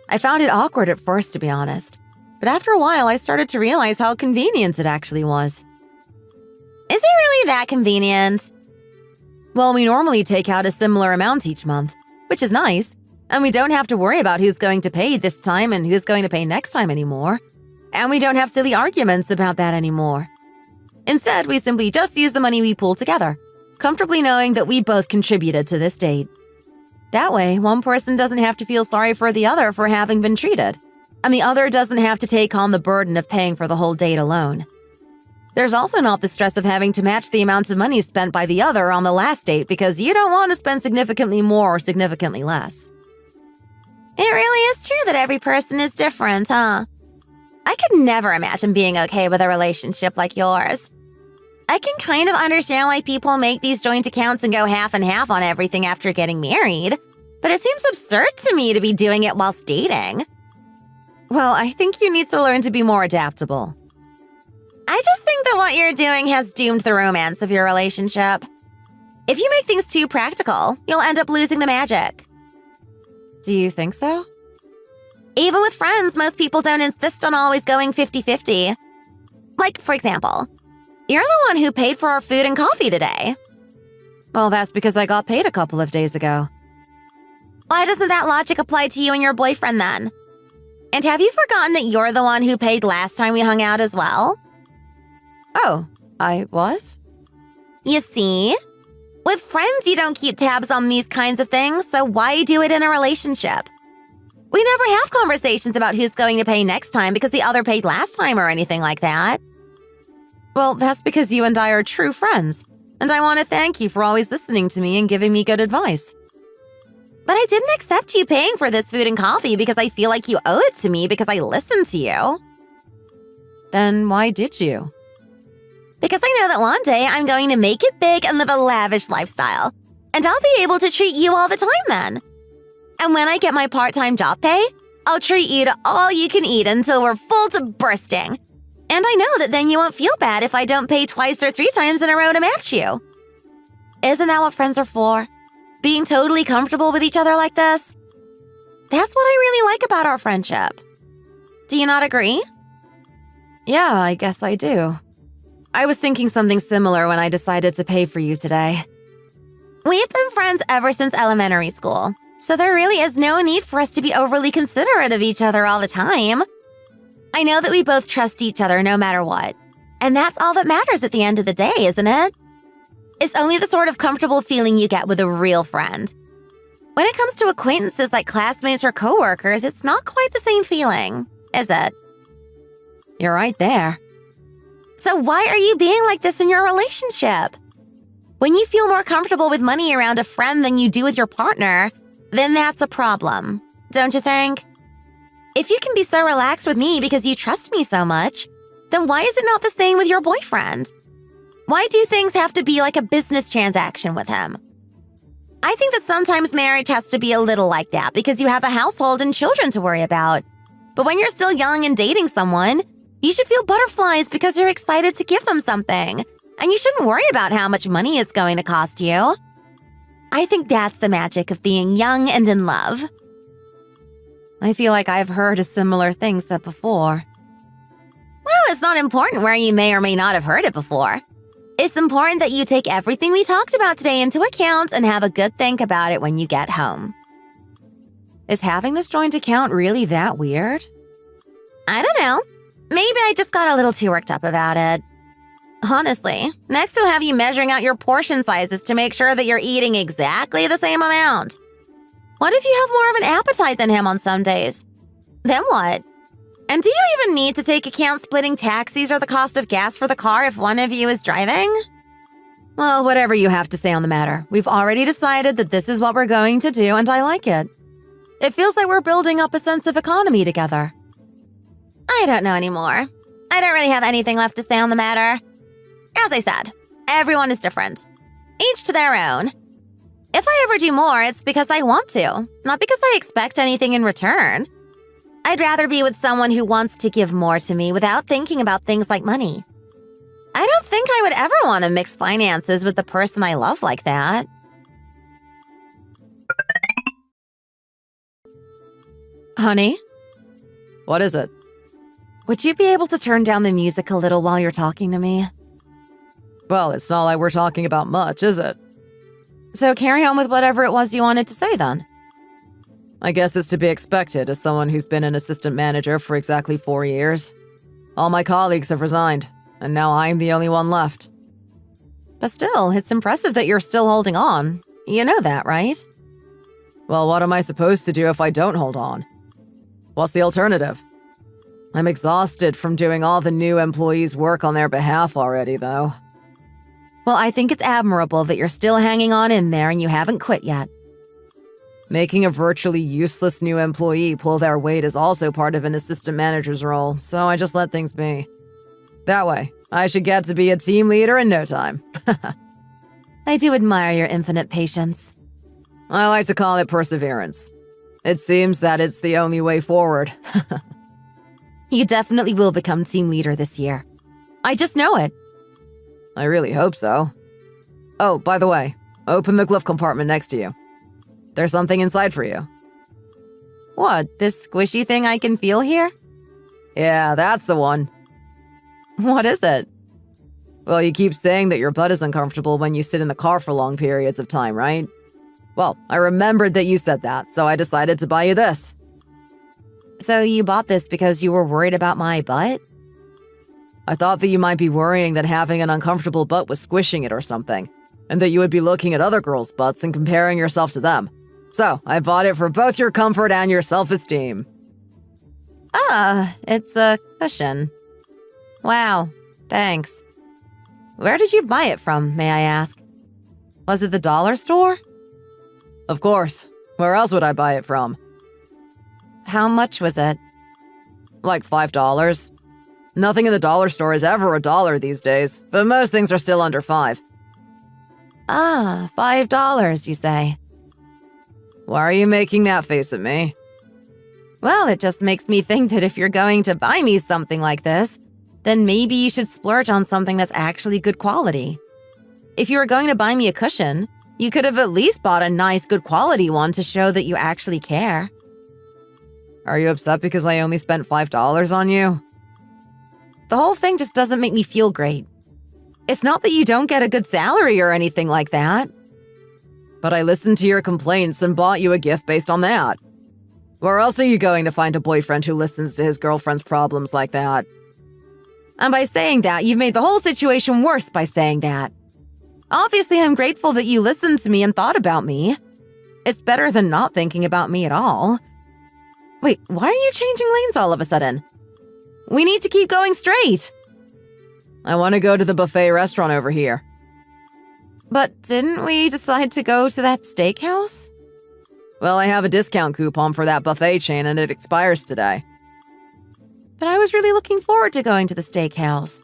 Speaker 1: I found it awkward at first, to be honest. But after a while, I started to realize how convenient it actually was.
Speaker 2: Is it really that convenient?
Speaker 1: Well, we normally take out a similar amount each month, which is nice. And we don't have to worry about who's going to pay this time and who's going to pay next time anymore. And we don't have silly arguments about that anymore. Instead, we simply just use the money we pool together, comfortably knowing that we both contributed to this date. That way, one person doesn't have to feel sorry for the other for having been treated, and the other doesn't have to take on the burden of paying for the whole date alone. There's also not the stress of having to match the amount of money spent by the other on the last date because you don't want to spend significantly more or significantly less.
Speaker 2: It really is true that every person is different, huh? I could never imagine being okay with a relationship like yours. I can kind of understand why people make these joint accounts and go half and half on everything after getting married, but it seems absurd to me to be doing it whilst dating.
Speaker 1: Well, I think you need to learn to be more adaptable.
Speaker 2: I just think that what you're doing has doomed the romance of your relationship. If you make things too practical, you'll end up losing the magic.
Speaker 1: Do you think so?
Speaker 2: Even with friends, most people don't insist on always going 50-50. Like, for example, you're the one who paid for our food and coffee today.
Speaker 1: Well, that's because I got paid a couple of days ago.
Speaker 2: Why doesn't that logic apply to you and your boyfriend then? And have you forgotten that you're the one who paid last time we hung out as well?
Speaker 1: Oh, I was?
Speaker 2: You see? With friends, you don't keep tabs on these kinds of things, so why do it in a relationship? We never have conversations about who's going to pay next time because the other paid last time or anything like that.
Speaker 1: Well, that's because you and I are true friends, and I want to thank you for always listening to me and giving me good advice.
Speaker 2: But I didn't accept you paying for this food and coffee because I feel like you owe it to me because I listened to you.
Speaker 1: Then why did you?
Speaker 2: Because I know that one day I'm going to make it big and live a lavish lifestyle, and I'll be able to treat you all the time then. And when I get my part-time job pay, I'll treat you to all you can eat until we're full to bursting. And I know that then you won't feel bad if I don't pay twice or 3 times in a row to match you. Isn't that what friends are for? Being totally comfortable with each other like this? That's what I really like about our friendship. Do you not agree?
Speaker 1: Yeah, I guess I do. I was thinking something similar when I decided to pay for you today.
Speaker 2: We've been friends ever since elementary school, so there really is no need for us to be overly considerate of each other all the time. I know that we both trust each other no matter what, and that's all that matters at the end of the day, isn't it? It's only the sort of comfortable feeling you get with a real friend. When it comes to acquaintances like classmates or coworkers, it's not quite the same feeling, is it?
Speaker 1: You're right there.
Speaker 2: So why are you being like this in your relationship? When you feel more comfortable with money around a friend than you do with your partner, then that's a problem, don't you think? If you can be so relaxed with me because you trust me so much, then why is it not the same with your boyfriend? Why do things have to be like a business transaction with him? I think that sometimes marriage has to be a little like that because you have a household and children to worry about. But when you're still young and dating someone, you should feel butterflies because you're excited to give them something. And you shouldn't worry about how much money it's going to cost you. I think that's the magic of being young and in love.
Speaker 1: I feel like I've heard a similar thing said before.
Speaker 2: Well, it's not important where you may or may not have heard it before. It's important that you take everything we talked about today into account and have a good think about it when you get home.
Speaker 1: Is having this joint account really that weird?
Speaker 2: I don't know. Maybe I just got a little too worked up about it. Honestly, next he'll have you measuring out your portion sizes to make sure that you're eating exactly the same amount. What if you have more of an appetite than him on some days? Then what? And do you even need to take account splitting taxis or the cost of gas for the car if one of you is driving?
Speaker 1: Well, whatever you have to say on the matter. We've already decided that this is what we're going to do, and I like it. It feels like we're building up a sense of economy together.
Speaker 2: I don't know anymore. I don't really have anything left to say on the matter. As I said, everyone is different. Each to their own. If I ever do more, it's because I want to, not because I expect anything in return. I'd rather be with someone who wants to give more to me without thinking about things like money. I don't think I would ever want to mix finances with the person I love like that.
Speaker 1: Honey?
Speaker 3: What is it?
Speaker 1: Would you be able to turn down the music a little while you're talking to me?
Speaker 3: Well, it's not like we're talking about much, is it?
Speaker 1: So carry on with whatever it was you wanted to say then.
Speaker 3: I guess it's to be expected as someone who's been an assistant manager for exactly 4 years. All my colleagues have resigned, and now I'm the only one left.
Speaker 1: But still, it's impressive that you're still holding on. You know that, right?
Speaker 3: Well, what am I supposed to do if I don't hold on? What's the alternative? I'm exhausted from doing all the new employees' work on their behalf already, though.
Speaker 1: Well, I think it's admirable that you're still hanging on in there and you haven't quit yet.
Speaker 3: Making a virtually useless new employee pull their weight is also part of an assistant manager's role, so I just let things be. That way, I should get to be a team leader in no time.
Speaker 2: I do admire your infinite patience.
Speaker 3: I like to call it perseverance. It seems that it's the only way forward.
Speaker 2: You definitely will become team leader this year. I just know it.
Speaker 3: I really hope so. Oh, by the way, open the glove compartment next to you. There's something inside for you.
Speaker 2: What, this squishy thing I can feel here?
Speaker 3: Yeah, that's the one.
Speaker 2: What is it?
Speaker 3: Well, you keep saying that your butt is uncomfortable when you sit in the car for long periods of time, right? Well, I remembered that you said that, so I decided to buy you this.
Speaker 2: So you bought this because you were worried about my butt?
Speaker 3: I thought that you might be worrying that having an uncomfortable butt was squishing it or something, and that you would be looking at other girls' butts and comparing yourself to them. So, I bought it for both your comfort and your self-esteem.
Speaker 2: Ah, it's a cushion. Wow, thanks. Where did you buy it from, may I ask? Was it the dollar store?
Speaker 3: Of course. Where else would I buy it from?
Speaker 2: How much was it?
Speaker 3: Like $5. Nothing in the dollar store is ever $1 these days, but most things are still under $5.
Speaker 2: Ah, $5, you say.
Speaker 3: Why are you making that face at me?
Speaker 2: Well, it just makes me think that if you're going to buy me something like this, then maybe you should splurge on something that's actually good quality. If you were going to buy me a cushion, you could have at least bought a nice, good quality one to show that you actually care.
Speaker 3: Are you upset because I only spent $5 on you?
Speaker 2: The whole thing just doesn't make me feel great. It's not that you don't get a good salary or anything like that.
Speaker 3: But I listened to your complaints and bought you a gift based on that. Where else are you going to find a boyfriend who listens to his girlfriend's problems like that?
Speaker 2: And by saying that, you've made the whole situation worse by saying that. Obviously, I'm grateful that you listened to me and thought about me. It's better than not thinking about me at all. Wait, why are you changing lanes all of a sudden? We need to keep going straight.
Speaker 3: I want to go to the buffet restaurant over here.
Speaker 2: But didn't we decide to go to that steakhouse?
Speaker 3: Well, I have a discount coupon for that buffet chain and it expires today.
Speaker 2: But I was really looking forward to going to the steakhouse.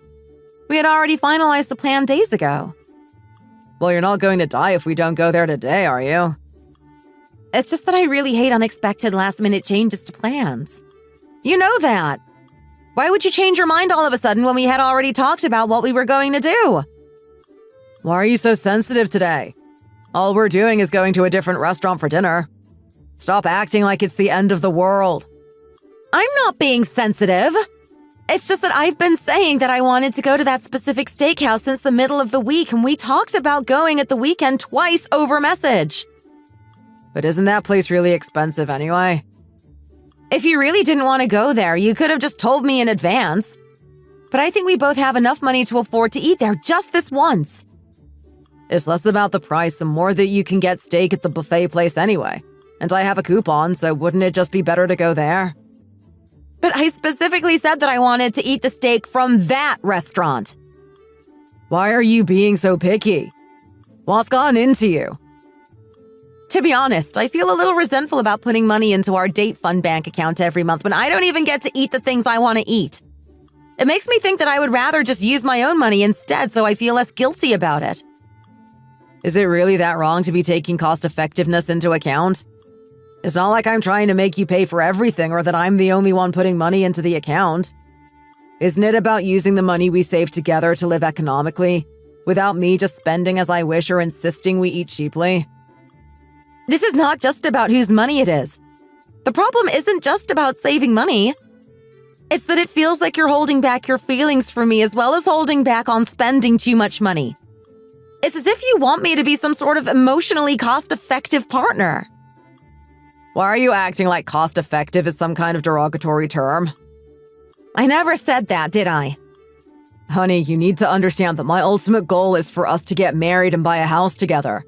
Speaker 2: We had already finalized the plan days ago.
Speaker 3: Well, you're not going to die if we don't go there today, are you?
Speaker 2: It's just that I really hate unexpected last-minute changes to plans. You know that. Why would you change your mind all of a sudden when we had already talked about what we were going to do?
Speaker 3: Why are you so sensitive today? All we're doing is going to a different restaurant for dinner. Stop acting like it's the end of the world.
Speaker 2: I'm not being sensitive. It's just that I've been saying that I wanted to go to that specific steakhouse since the middle of the week, and we talked about going at the weekend twice over message.
Speaker 3: But isn't that place really expensive anyway?
Speaker 2: If you really didn't want to go there, you could have just told me in advance. But I think we both have enough money to afford to eat there just this once.
Speaker 3: It's less about the price and more that you can get steak at the buffet place anyway. And I have a coupon, so wouldn't it just be better to go there?
Speaker 2: But I specifically said that I wanted to eat the steak from that restaurant.
Speaker 3: Why are you being so picky? What's gone into you?
Speaker 2: To be honest, I feel a little resentful about putting money into our date fund bank account every month when I don't even get to eat the things I want to eat. It makes me think that I would rather just use my own money instead so I feel less guilty about it.
Speaker 3: Is it really that wrong to be taking cost effectiveness into account? It's not like I'm trying to make you pay for everything or that I'm the only one putting money into the account. Isn't it about using the money we save together to live economically, without me just spending as I wish or insisting we eat cheaply?
Speaker 2: This is not just about whose money it is. The problem isn't just about saving money. It's that it feels like you're holding back your feelings for me as well as holding back on spending too much money. It's as if you want me to be some sort of emotionally cost-effective partner.
Speaker 3: Why are you acting like cost-effective is some kind of derogatory term?
Speaker 2: I never said that, did I?
Speaker 3: Honey, you need to understand that my ultimate goal is for us to get married and buy a house together.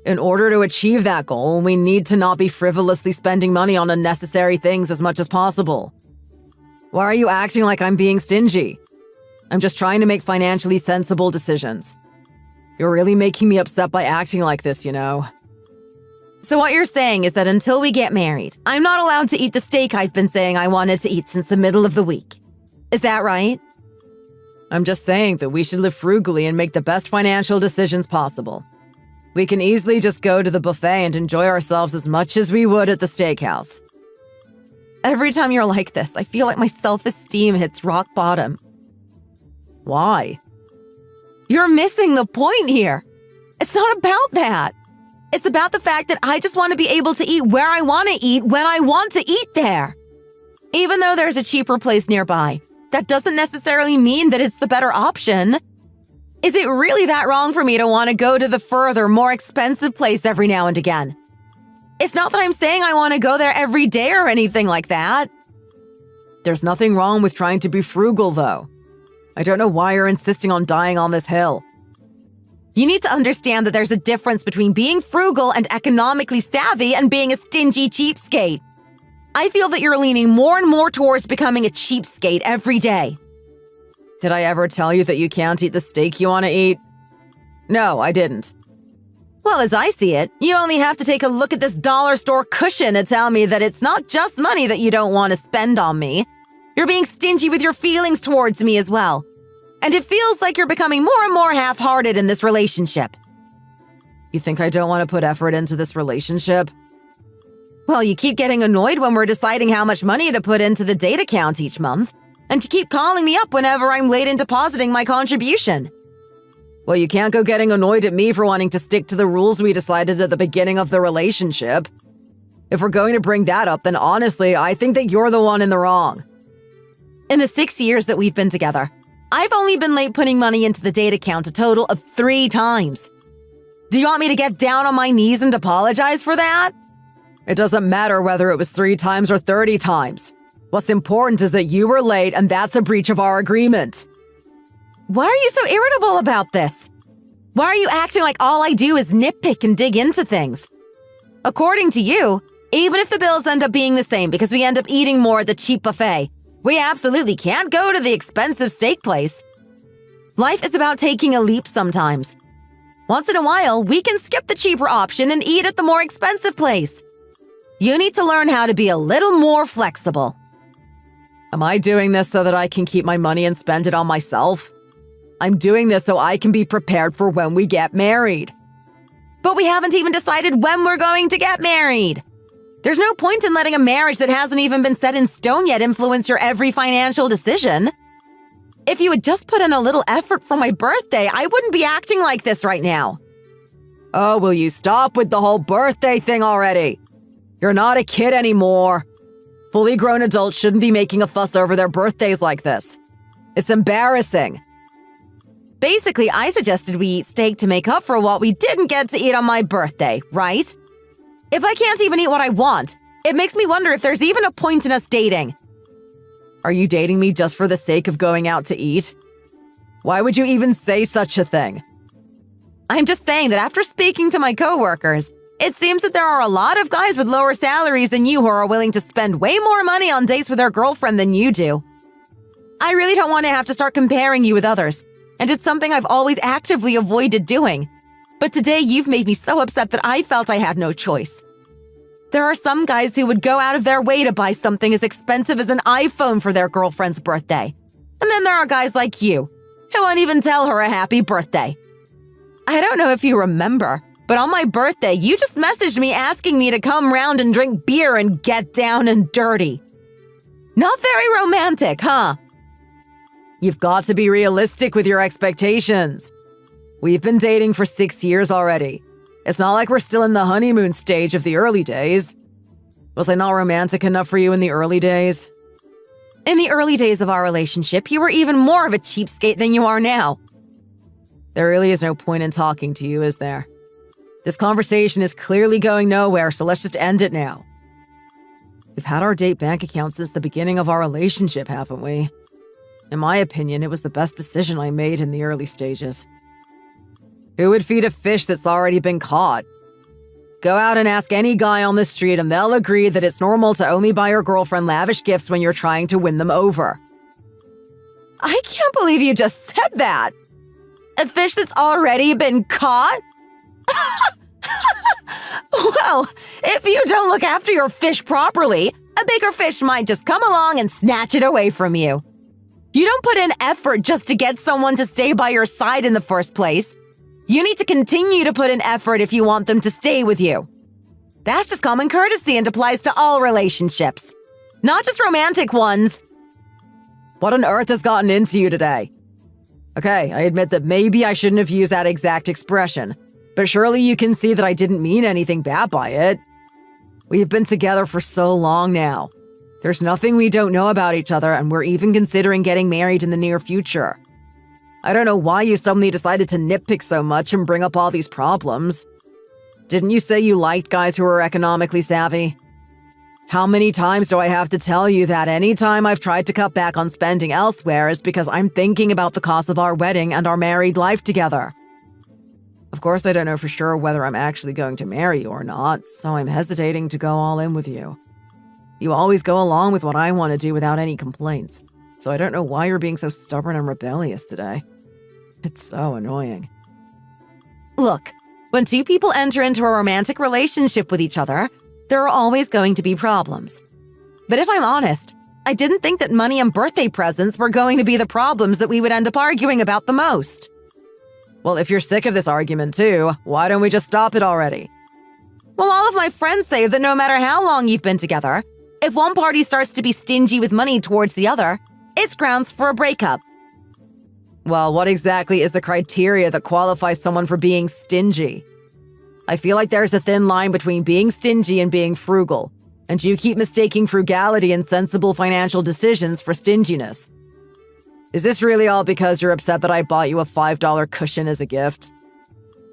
Speaker 3: In order to achieve that goal, we need to not be frivolously spending money on unnecessary things as much as possible. Why are you acting like I'm being stingy? I'm just trying to make financially sensible decisions. You're really making me upset by acting like this, you know.
Speaker 2: So what you're saying is that until we get married, I'm not allowed to eat the steak I've been saying I wanted to eat since the middle of the week. Is that right?
Speaker 3: I'm just saying that we should live frugally and make the best financial decisions possible. We can easily just go to the buffet and enjoy ourselves as much as we would at the steakhouse.
Speaker 2: Every time you're like this, I feel like my self-esteem hits rock bottom.
Speaker 3: Why?
Speaker 2: You're missing the point here. It's not about that. It's about the fact that I just want to be able to eat where I want to eat when I want to eat there. Even though there's a cheaper place nearby, that doesn't necessarily mean that it's the better option. Is it really that wrong for me to want to go to the further, more expensive place every now and again? It's not that I'm saying I want to go there every day or anything like that.
Speaker 3: There's nothing wrong with trying to be frugal, though. I don't know why you're insisting on dying on this hill.
Speaker 2: You need to understand that there's a difference between being frugal and economically savvy and being a stingy cheapskate. I feel that you're leaning more and more towards becoming a cheapskate every day.
Speaker 3: Did I ever tell you that you can't eat the steak you want to eat? No, I didn't.
Speaker 2: Well, as I see it, you only have to take a look at this dollar store cushion to tell me that it's not just money that you don't want to spend on me. You're being stingy with your feelings towards me as well. And it feels like you're becoming more and more half-hearted in this relationship.
Speaker 3: You think I don't want to put effort into this relationship?
Speaker 2: Well, you keep getting annoyed when we're deciding how much money to put into the date account each month, and you keep calling me up whenever I'm late in depositing my contribution.
Speaker 3: Well, you can't go getting annoyed at me for wanting to stick to the rules we decided at the beginning of the relationship. If we're going to bring that up, then honestly, I think that you're the one in the wrong.
Speaker 2: In the 6 years that we've been together, I've only been late putting money into the date account a total of 3 times. Do you want me to get down on my knees and apologize for that?
Speaker 3: It doesn't matter whether it was 3 times or 30 times. What's important is that you were late, and that's a breach of our agreement.
Speaker 2: Why are you so irritable about this? Why are you acting like all I do is nitpick and dig into things? According to you, even if the bills end up being the same because we end up eating more at the cheap buffet, we absolutely can't go to the expensive steak place. Life is about taking a leap sometimes. Once in a while, we can skip the cheaper option and eat at the more expensive place. You need to learn how to be a little more flexible.
Speaker 3: Am I doing this so that I can keep my money and spend it on myself? I'm doing this so I can be prepared for when we get married.
Speaker 2: But we haven't even decided when we're going to get married. There's no point in letting a marriage that hasn't even been set in stone yet influence your every financial decision. If you had just put in a little effort for my birthday, I wouldn't be acting like this right now.
Speaker 3: Oh, will you stop with the whole birthday thing already? You're not a kid anymore. Fully grown adults shouldn't be making a fuss over their birthdays like this. It's embarrassing.
Speaker 2: Basically, I suggested we eat steak to make up for what we didn't get to eat on my birthday, right? If I can't even eat what I want, it makes me wonder if there's even a point in us dating.
Speaker 3: Are you dating me just for the sake of going out to eat? Why would you even say such a thing?
Speaker 2: I'm just saying that after speaking to my coworkers, it seems that there are a lot of guys with lower salaries than you who are willing to spend way more money on dates with their girlfriend than you do. I really don't want to have to start comparing you with others, and it's something I've always actively avoided doing. But today you've made me so upset that I felt I had no choice. There are some guys who would go out of their way to buy something as expensive as an iPhone for their girlfriend's birthday. And then there are guys like you, who won't even tell her a happy birthday. I don't know if you remember, but on my birthday, you just messaged me asking me to come round and drink beer and get down and dirty. Not very romantic, huh?
Speaker 3: You've got to be realistic with your expectations. We've been dating for 6 years already. It's not like we're still in the honeymoon stage of the early days. Was I not romantic enough for you in the early days?
Speaker 2: In the early days of our relationship, you were even more of a cheapskate than you are now.
Speaker 3: There really is no point in talking to you, is there? This conversation is clearly going nowhere, so let's just end it now. We've had our date bank account since the beginning of our relationship, haven't we? In my opinion, it was the best decision I made in the early stages. Who would feed a fish that's already been caught? Go out and ask any guy on the street and they'll agree that it's normal to only buy your girlfriend lavish gifts when you're trying to win them over.
Speaker 2: I can't believe you just said that. A fish that's already been caught? Well, if you don't look after your fish properly, a bigger fish might just come along and snatch it away from you. You don't put in effort just to get someone to stay by your side in the first place. You need to continue to put in effort if you want them to stay with you. That's just common courtesy and applies to all relationships, not just romantic ones.
Speaker 3: What on earth has gotten into you today? Okay, I admit that maybe I shouldn't have used that exact expression, but surely you can see that I didn't mean anything bad by it. We've been together for so long now. There's nothing we don't know about each other, and we're even considering getting married in the near future. I don't know why you suddenly decided to nitpick so much and bring up all these problems. Didn't you say you liked guys who are economically savvy? How many times do I have to tell you that any time I've tried to cut back on spending elsewhere is because I'm thinking about the cost of our wedding and our married life together? Of course, I don't know for sure whether I'm actually going to marry you or not, so I'm hesitating to go all in with you. You always go along with what I want to do without any complaints, so I don't know why you're being so stubborn and rebellious today. It's so annoying.
Speaker 2: Look, when two people enter into a romantic relationship with each other, there are always going to be problems. But if I'm honest, I didn't think that money and birthday presents were going to be the problems that we would end up arguing about the most.
Speaker 3: Well, if you're sick of this argument too, why don't we just stop it already?
Speaker 2: Well, all of my friends say that no matter how long you've been together, if one party starts to be stingy with money towards the other, it's grounds for a breakup.
Speaker 3: Well, what exactly is the criteria that qualifies someone for being stingy? I feel like there's a thin line between being stingy and being frugal, and you keep mistaking frugality and sensible financial decisions for stinginess. Is this really all because you're upset that I bought you a $5 cushion as a gift?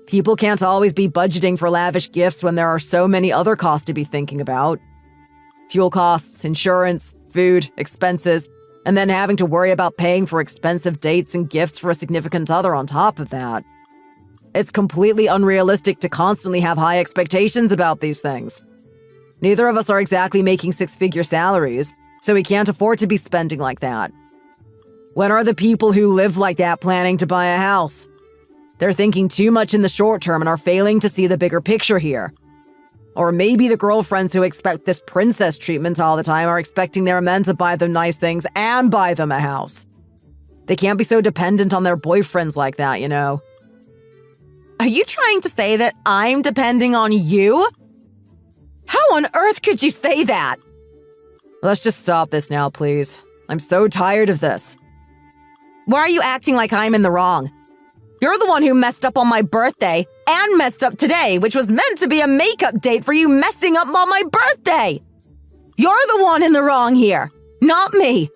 Speaker 3: People can't always be budgeting for lavish gifts when there are so many other costs to be thinking about. Fuel costs, insurance, food, expenses, and then having to worry about paying for expensive dates and gifts for a significant other on top of that. It's completely unrealistic to constantly have high expectations about these things. Neither of us are exactly making six-figure salaries, so we can't afford to be spending like that. When are the people who live like that planning to buy a house? They're thinking too much in the short term and are failing to see the bigger picture here. Or maybe the girlfriends who expect this princess treatment all the time are expecting their men to buy them nice things and buy them a house. They can't be so dependent on their boyfriends like that, you know.
Speaker 2: Are you trying to say that I'm depending on you? How on earth could you say that?
Speaker 3: Let's just stop this now, please. I'm so tired of this.
Speaker 2: Why are you acting like I'm in the wrong? You're the one who messed up on my birthday and messed up today, which was meant to be a makeup date for you messing up on my birthday. You're the one in the wrong here, not me.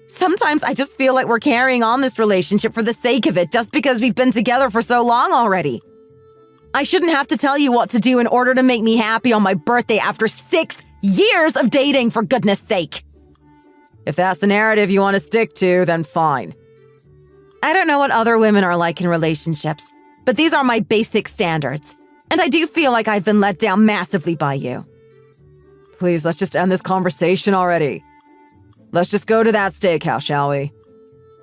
Speaker 2: Sometimes I just feel like we're carrying on this relationship for the sake of it just because we've been together for so long already. I shouldn't have to tell you what to do in order to make me happy on my birthday after 6 years of dating, for goodness sake.
Speaker 3: If that's the narrative you want to stick to, then fine.
Speaker 2: I don't know what other women are like in relationships, but these are my basic standards, and I do feel like I've been let down massively by you.
Speaker 3: Please, let's just end this conversation already. Let's just go to that steakhouse, shall we?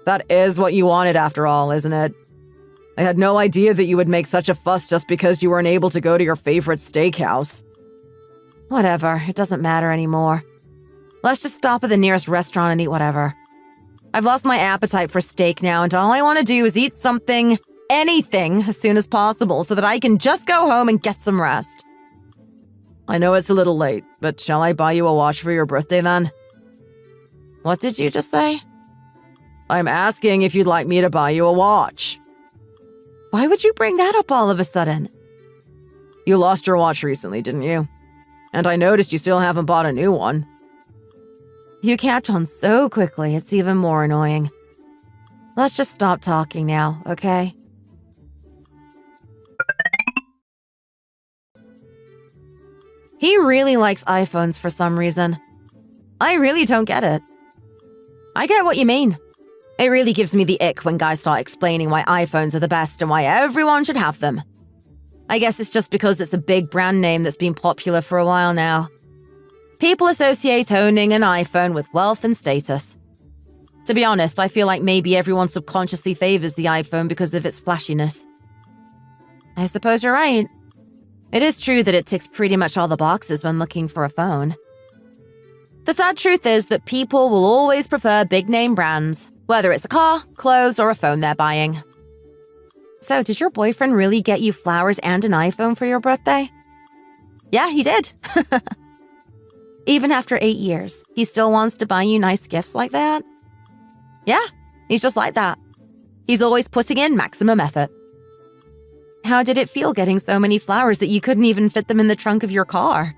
Speaker 3: That is what you wanted after all, isn't it? I had no idea that you would make such a fuss just because you weren't able to go to your favorite steakhouse.
Speaker 2: Whatever, it doesn't matter anymore. Let's just stop at the nearest restaurant and eat whatever. I've lost my appetite for steak now, and all I want to do is eat something, anything, as soon as possible so that I can just go home and get some rest.
Speaker 3: I know it's a little late, but shall I buy you a watch for your birthday then?
Speaker 2: What did you just say?
Speaker 3: I'm asking if you'd like me to buy you a watch.
Speaker 2: Why would you bring that up all of a sudden?
Speaker 3: You lost your watch recently, didn't you? And I noticed you still haven't bought a new one.
Speaker 2: You catch on so quickly, it's even more annoying. Let's just stop talking now, okay? He really likes iPhones for some reason. I really don't get it. I get what you mean. It really gives me the ick when guys start explaining why iPhones are the best and why everyone should have them. I guess it's just because it's a big brand name that's been popular for a while now. People associate owning an iPhone with wealth and status. To be honest, I feel like maybe everyone subconsciously favors the iPhone because of its flashiness. I suppose you're right. It is true that it ticks pretty much all the boxes when looking for a phone. The sad truth is that people will always prefer big-name brands, whether it's a car, clothes, or a phone they're buying. So, did your boyfriend really get you flowers and an iPhone for your birthday? Yeah, he did. Even after 8 years, he still wants to buy you nice gifts like that? Yeah, he's just like that. He's always putting in maximum effort. How did it feel getting so many flowers that you couldn't even fit them in the trunk of your car?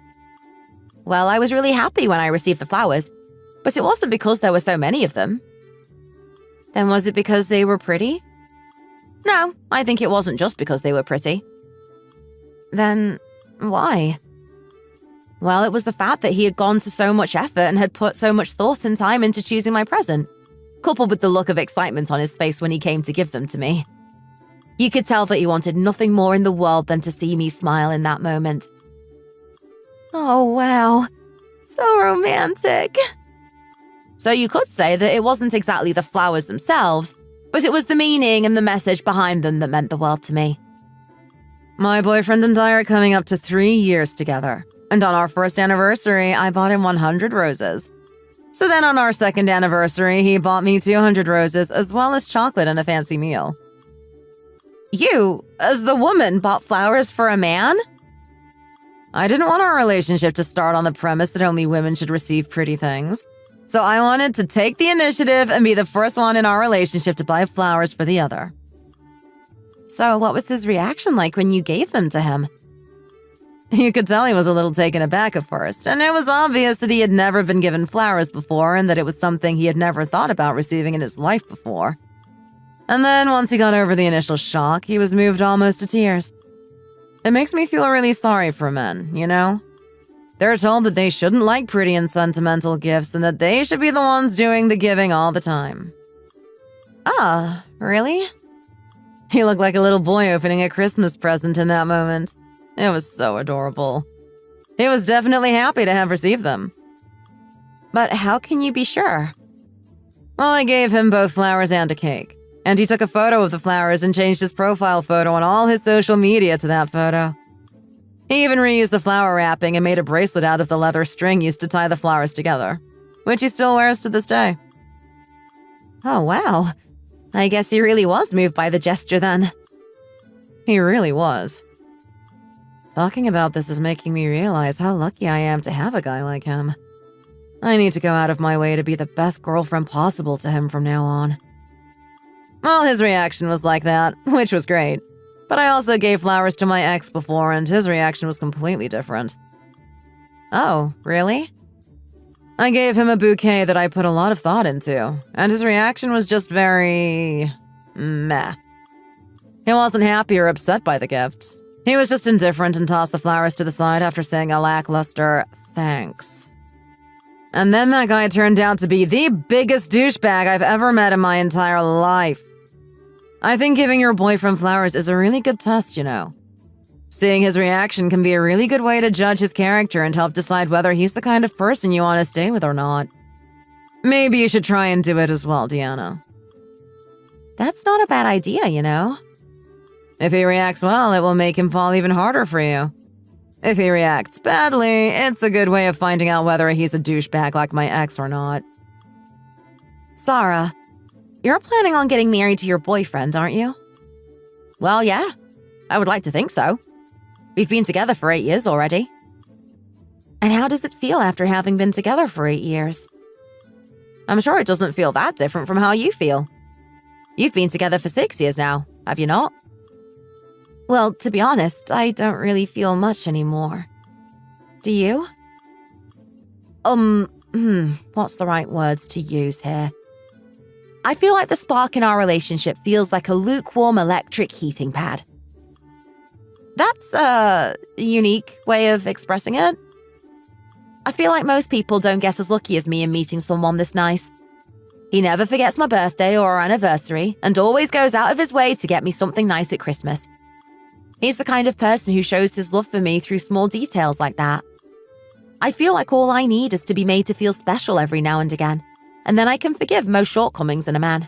Speaker 2: Well, I was really happy when I received the flowers, but it wasn't because there were so many of them. Then was it because they were pretty? No, I think it wasn't just because they were pretty. Then why? Well, it was the fact that he had gone to so much effort and had put so much thought and time into choosing my present, coupled with the look of excitement on his face when he came to give them to me. You could tell that he wanted nothing more in the world than to see me smile in that moment. Oh, wow. So romantic. So you could say that it wasn't exactly the flowers themselves, but it was the meaning and the message behind them that meant the world to me.
Speaker 3: My boyfriend and I are coming up to 3 years together, and on our first anniversary, I bought him 100 roses. So then on our second anniversary, he bought me 200 roses as well as chocolate and a fancy meal.
Speaker 2: You, as the woman, bought flowers for a man?
Speaker 3: I didn't want our relationship to start on the premise that only women should receive pretty things. So I wanted to take the initiative and be the first one in our relationship to buy flowers for the other.
Speaker 2: So what was his reaction like when you gave them to him?
Speaker 3: You could tell he was a little taken aback at first, and it was obvious that he had never been given flowers before and that it was something he had never thought about receiving in his life before. And then once he got over the initial shock, he was moved almost to tears. It makes me feel really sorry for men, you know? They're told that they shouldn't like pretty and sentimental gifts and that they should be the ones doing the giving all the time.
Speaker 2: Ah, really?
Speaker 3: He looked like a little boy opening a Christmas present in that moment. It was so adorable. He was definitely happy to have received them.
Speaker 2: But how can you be sure?
Speaker 3: Well, I gave him both flowers and a cake. And he took a photo of the flowers and changed his profile photo on all his social media to that photo. He even reused the flower wrapping and made a bracelet out of the leather string used to tie the flowers together, which he still wears to this day.
Speaker 2: Oh, wow. I guess he really was moved by the gesture then.
Speaker 3: He really was. Talking about this is making me realize how lucky I am to have a guy like him. I need to go out of my way to be the best girlfriend possible to him from now on. Well, his reaction was like that, which was great. But I also gave flowers to my ex before, and his reaction was completely different.
Speaker 2: Oh, really?
Speaker 3: I gave him a bouquet that I put a lot of thought into, and his reaction was just very... meh. He wasn't happy or upset by the gift. He was just indifferent and tossed the flowers to the side after saying a lackluster thanks. And then that guy turned out to be the biggest douchebag I've ever met in my entire life. I think giving your boyfriend flowers is a really good test, you know. Seeing his reaction can be a really good way to judge his character and help decide whether he's the kind of person you want to stay with or not. Maybe you should try and do it as well, Deanna.
Speaker 2: That's not a bad idea, you know.
Speaker 3: If he reacts well, it will make him fall even harder for you. If he reacts badly, it's a good way of finding out whether he's a douchebag like my ex or not.
Speaker 2: Sarah, you're planning on getting married to your boyfriend, aren't you?
Speaker 3: Well, yeah. I would like to think so. We've been together for 8 years already.
Speaker 2: And how does it feel after having been together for 8 years?
Speaker 3: I'm sure it doesn't feel that different from how you feel. You've been together for 6 years now, have you not?
Speaker 2: Well, to be honest, I don't really feel much anymore. Do you? What's the right words to use here? I feel like the spark in our relationship feels like a lukewarm electric heating pad. That's a unique way of expressing it. I feel like most people don't get as lucky as me in meeting someone this nice. He never forgets my birthday or anniversary and always goes out of his way to get me something nice at Christmas. He's the kind of person who shows his love for me through small details like that. I feel like all I need is to be made to feel special every now and again, and then I can forgive most shortcomings in a man.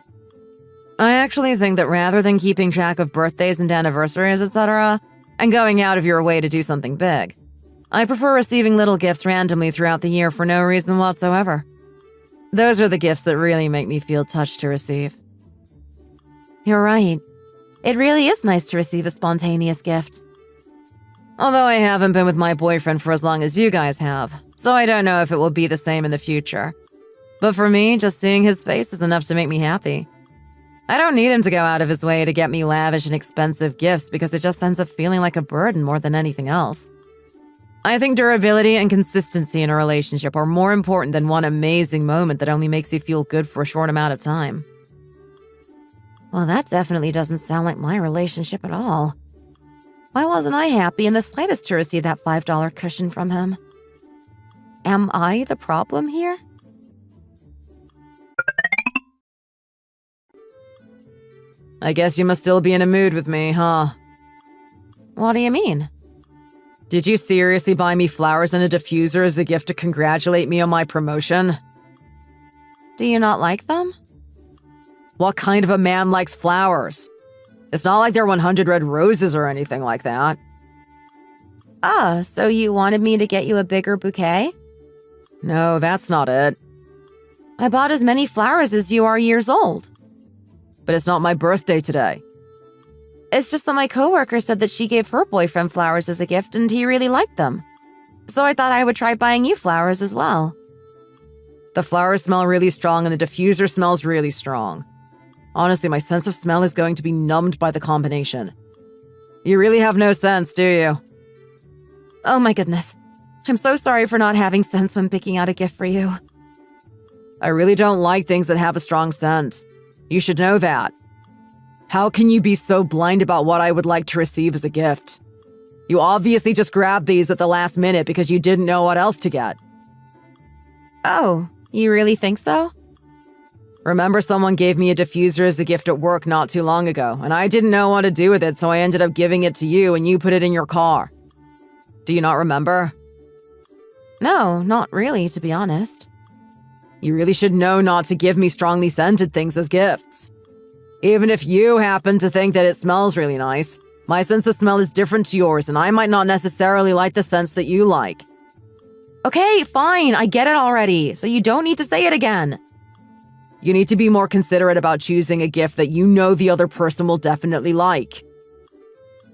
Speaker 2: I actually think that rather than keeping track of birthdays and anniversaries, etc.,
Speaker 3: and going out of your way to do something big. I prefer receiving little gifts randomly throughout the year for no reason whatsoever. Those are the gifts that really make me feel touched to receive.
Speaker 2: You're right. It really is nice to receive a spontaneous gift.
Speaker 3: Although I haven't been with my boyfriend for as long as you guys have, so I don't know if it will be the same in the future. But for me, just seeing his face is enough to make me happy. I don't need him to go out of his way to get me lavish and expensive gifts because it just ends up feeling like a burden more than anything else. I think durability and consistency in a relationship are more important than one amazing moment that only makes you feel good for a short amount of time.
Speaker 2: Well, that definitely doesn't sound like my relationship at all. Why wasn't I happy in the slightest to receive that $5 cushion from him? Am I the problem here?
Speaker 3: I guess you must still be in a mood with me, huh?
Speaker 2: What do you mean?
Speaker 3: Did you seriously buy me flowers and a diffuser as a gift to congratulate me on my promotion?
Speaker 2: Do you not like them?
Speaker 3: What kind of a man likes flowers? It's not like they're 100 red roses or anything like that.
Speaker 2: Ah, so you wanted me to get you a bigger bouquet?
Speaker 3: No, that's not it.
Speaker 2: I bought as many flowers as you are years old.
Speaker 3: But it's not my birthday today.
Speaker 2: It's just that my coworker said that she gave her boyfriend flowers as a gift and he really liked them. So I thought I would try buying you flowers as well.
Speaker 3: The flowers smell really strong and the diffuser smells really strong. Honestly, my sense of smell is going to be numbed by the combination. You really have no sense, do you?
Speaker 2: Oh my goodness. I'm so sorry for not having sense when picking out a gift for you.
Speaker 3: I really don't like things that have a strong scent. You should know that. How can you be so blind about what I would like to receive as a gift? You obviously just grabbed these at the last minute because you didn't know what else to get.
Speaker 2: Oh, you really think so?
Speaker 3: Remember, someone gave me a diffuser as a gift at work not too long ago, and I didn't know what to do with it, so I ended up giving it to you and you put it in your car. Do you not remember?
Speaker 2: No, not really, to be honest.
Speaker 3: You really should know not to give me strongly scented things as gifts. Even if you happen to think that it smells really nice, my sense of smell is different to yours, and I might not necessarily like the scents that you like.
Speaker 2: Okay, fine, I get it already, so you don't need to say it again.
Speaker 3: You need to be more considerate about choosing a gift that you know the other person will definitely like.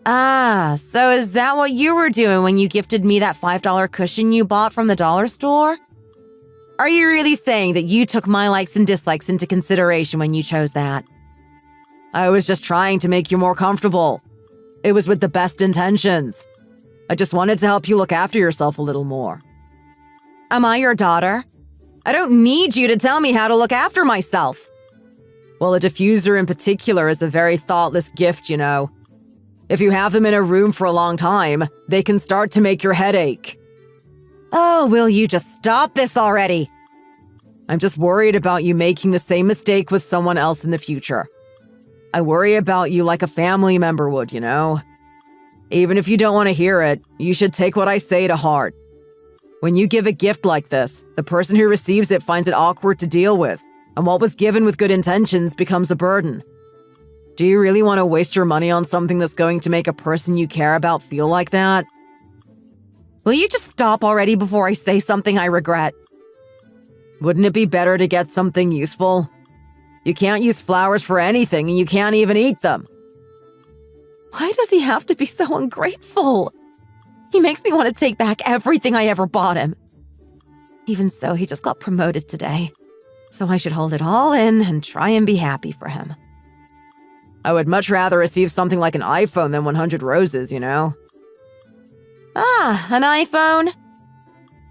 Speaker 2: Ah, so is that what you were doing when you gifted me that $5 cushion you bought from the dollar store? Are you really saying that you took my likes and dislikes into consideration when you chose that?
Speaker 3: I was just trying to make you more comfortable. It was with the best intentions. I just wanted to help you look after yourself a little more.
Speaker 2: Am I your daughter? I don't need you to tell me how to look after myself.
Speaker 3: Well, a diffuser in particular is a very thoughtless gift, you know. If you have them in a room for a long time, they can start to make your head ache.
Speaker 2: Oh, will you just stop this already?
Speaker 3: I'm just worried about you making the same mistake with someone else in the future. I worry about you like a family member would, you know? Even if you don't want to hear it, you should take what I say to heart. When you give a gift like this, the person who receives it finds it awkward to deal with, and what was given with good intentions becomes a burden. Do you really want to waste your money on something that's going to make a person you care about feel like that?
Speaker 2: Will you just stop already before I say something I regret?
Speaker 3: Wouldn't it be better to get something useful? You can't use flowers for anything, and you can't even eat them.
Speaker 2: Why does he have to be so ungrateful? He makes me want to take back everything I ever bought him. Even so, he just got promoted today, so I should hold it all in and try and be happy for him.
Speaker 3: I would much rather receive something like an iPhone than 100 roses, you know?
Speaker 2: Ah, an iPhone?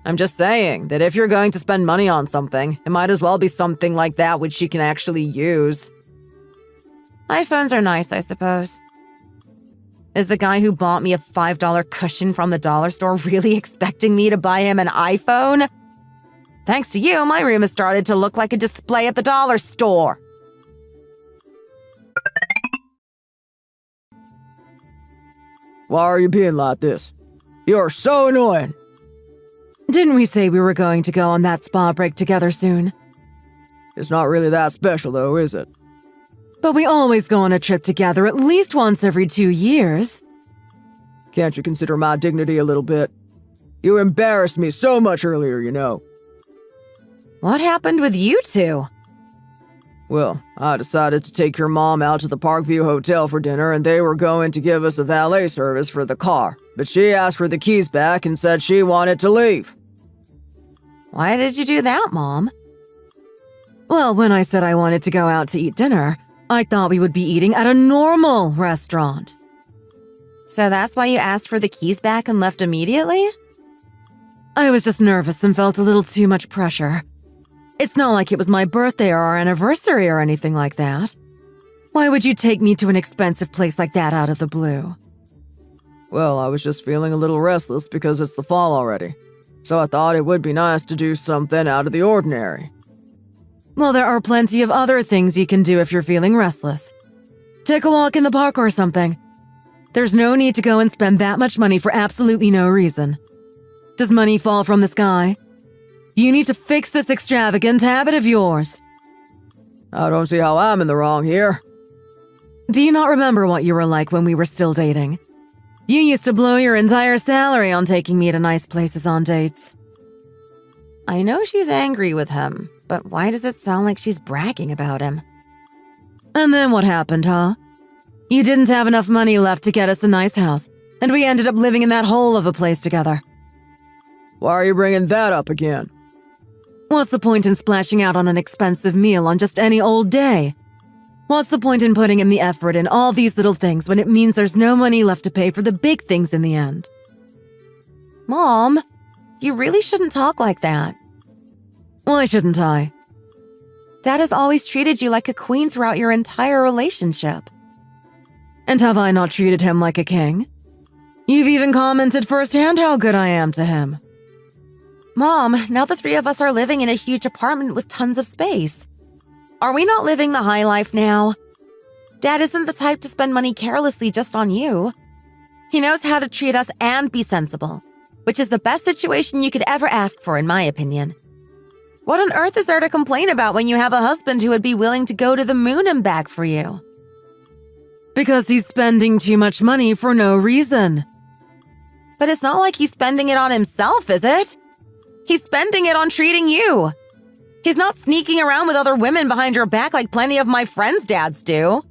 Speaker 3: I'm just saying that if you're going to spend money on something, it might as well be something like that which she can actually use.
Speaker 2: iPhones are nice, I suppose. Is the guy who bought me a $5 cushion from the dollar store really expecting me to buy him an iPhone? Thanks to you, my room has started to look like a display at the dollar store.
Speaker 3: Why are you being like this? You're so annoying.
Speaker 2: Didn't we say we were going to go on that spa break together soon?
Speaker 3: It's not really that special though, is it?
Speaker 2: But we always go on a trip together at least once every 2 years.
Speaker 3: Can't you consider my dignity a little bit? You embarrassed me so much earlier, you know.
Speaker 2: What happened with you two?
Speaker 3: Well, I decided to take your mom out to the Parkview Hotel for dinner, and they were going to give us a valet service for the car. But she asked for the keys back and said she wanted to leave.
Speaker 2: Why did you do that, Mom?
Speaker 3: Well, when I said I wanted to go out to eat dinner, I thought we would be eating at a normal restaurant.
Speaker 2: So that's why you asked for the keys back and left immediately?
Speaker 3: I was just nervous and felt a little too much pressure. It's not like it was my birthday or our anniversary or anything like that. Why would you take me to an expensive place like that out of the blue? Well, I was just feeling a little restless because it's the fall already. So I thought it would be nice to do something out of the ordinary. Well, there are plenty of other things you can do if you're feeling restless. Take a walk in the park or something. There's no need to go and spend that much money for absolutely no reason. Does money fall from the sky? You need to fix this extravagant habit of yours. I don't see how I'm in the wrong here. Do you not remember what you were like when we were still dating? You used to blow your entire salary on taking me to nice places on dates.
Speaker 2: I know she's angry with him, but why does it sound like she's bragging about him?
Speaker 3: And then what happened, huh? You didn't have enough money left to get us a nice house, and we ended up living in that hole of a place together. Why are you bringing that up again? What's the point in splashing out on an expensive meal on just any old day? What's the point in putting in the effort in all these little things when it means there's no money left to pay for the big things in the end?
Speaker 2: Mom, you really shouldn't talk like that.
Speaker 3: Why shouldn't I?
Speaker 2: Dad has always treated you like a queen throughout your entire relationship.
Speaker 3: And have I not treated him like a king? You've even commented firsthand how good I am to him.
Speaker 2: Mom, now the three of us are living in a huge apartment with tons of space. Are we not living the high life now? Dad isn't the type to spend money carelessly just on you. He knows how to treat us and be sensible, which is the best situation you could ever ask for, in my opinion. What on earth is there to complain about when you have a husband who would be willing to go to the moon and back for you?
Speaker 3: Because he's spending too much money for no reason.
Speaker 2: But it's not like he's spending it on himself, is it? He's spending it on treating you. He's not sneaking around with other women behind your back like plenty of my friends' dads do.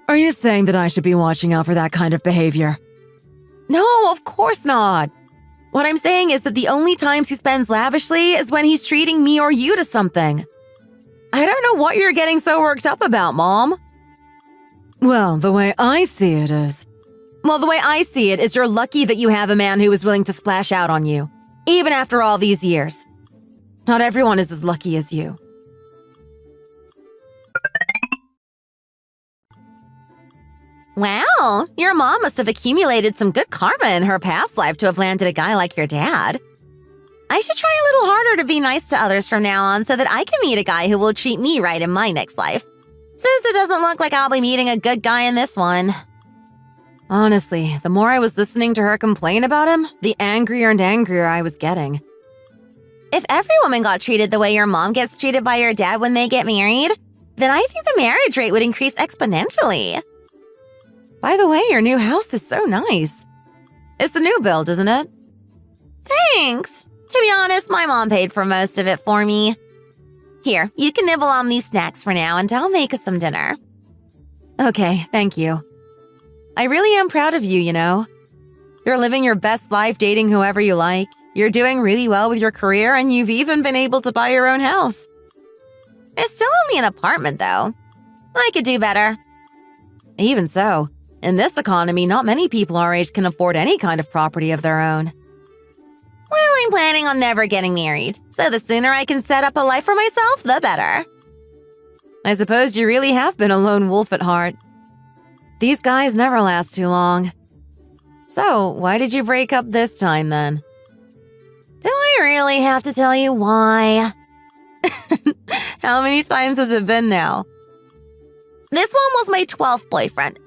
Speaker 3: Are you saying that I should be watching out for that kind of behavior?
Speaker 2: No, of course not. What I'm saying is that the only times he spends lavishly is when he's treating me or you to something. I don't know what you're getting so worked up about, Mom.
Speaker 3: Well, the way I see it is...
Speaker 2: Well, the way I see it is you're lucky that you have a man who is willing to splash out on you, even after all these years. Not everyone is as lucky as you. Wow, your mom must have accumulated some good karma in her past life to have landed a guy like your dad. I should try a little harder to be nice to others from now on so that I can meet a guy who will treat me right in my next life. Since it doesn't look like I'll be meeting a good guy in this one. Honestly, the more I was listening to her complain about him, the angrier and angrier I was getting. If every woman got treated the way your mom gets treated by your dad when they get married, then I think the marriage rate would increase exponentially. By the way, your new house is so nice. It's a new build, isn't it? Thanks. To be honest, my mom paid for most of it for me. Here, you can nibble on these snacks for now and I'll make us some dinner. Okay, thank you. I really am proud of you, you know. You're living your best life dating whoever you like. You're doing really well with your career and you've even been able to buy your own house. It's still only an apartment, though. I could do better. Even so, in this economy, not many people our age can afford any kind of property of their own. Well, I'm planning on never getting married, so the sooner I can set up a life for myself, the better. I suppose you really have been a lone wolf at heart. These guys never last too long. So, why did you break up this time, then? Do I really have to tell you why? How many times has it been now? This one was my 12th boyfriend.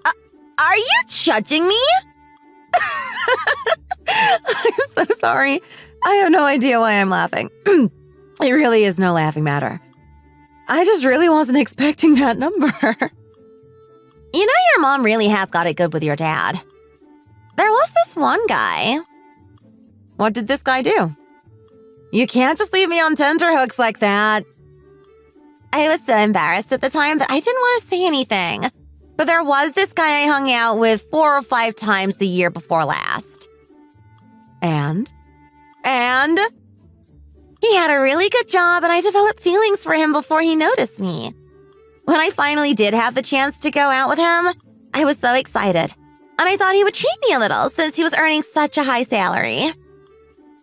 Speaker 2: Are you judging me? I'm so sorry. I have no idea why I'm laughing. It really is no laughing matter. I just really wasn't expecting that number. You know your mom really has got it good with your dad. There was this one guy.
Speaker 3: What did this guy do? You can't just leave me on tenterhooks like that.
Speaker 2: I was so embarrassed at the time that I didn't want to say anything. But there was this guy I hung out with 4 or 5 times the year before last.
Speaker 3: And?
Speaker 2: He had a really good job and I developed feelings for him before he noticed me. When I finally did have the chance to go out with him, I was so excited. And I thought he would treat me a little since he was earning such a high salary.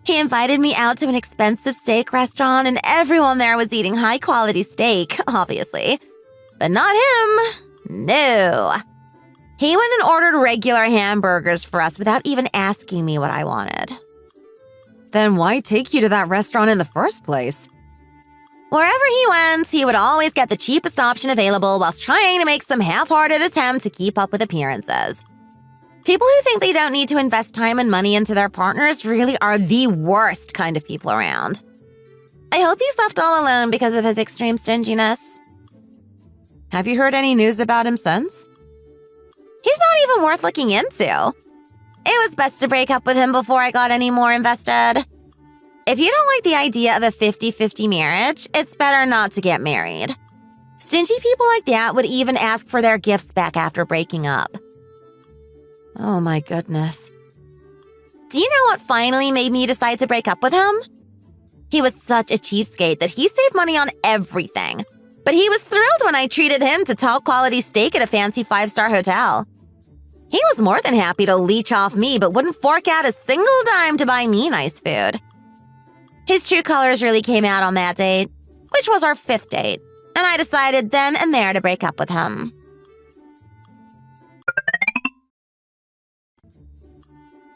Speaker 2: He invited me out to an expensive steak restaurant and everyone there was eating high-quality steak, obviously. But not him. No. He went and ordered regular hamburgers for us without even asking me what I wanted.
Speaker 3: Then why take you to that restaurant in the first place?
Speaker 2: Wherever he went, he would always get the cheapest option available whilst trying to make some half-hearted attempt to keep up with appearances. People who think they don't need to invest time and money into their partners really are the worst kind of people around. I hope he's left all alone because of his extreme stinginess.
Speaker 3: Have you heard any news about him since?
Speaker 2: He's not even worth looking into. It was best to break up with him before I got any more invested. If you don't like the idea of a 50-50 marriage, it's better not to get married. Stingy people like that would even ask for their gifts back after breaking up.
Speaker 3: Oh my goodness.
Speaker 2: Do you know what finally made me decide to break up with him? He was such a cheapskate that he saved money on everything. But he was thrilled when I treated him to top-quality steak at a fancy 5-star hotel. He was more than happy to leech off me but wouldn't fork out a single dime to buy me nice food. His true colors really came out on that date, which was our 5th date, and I decided then and there to break up with him.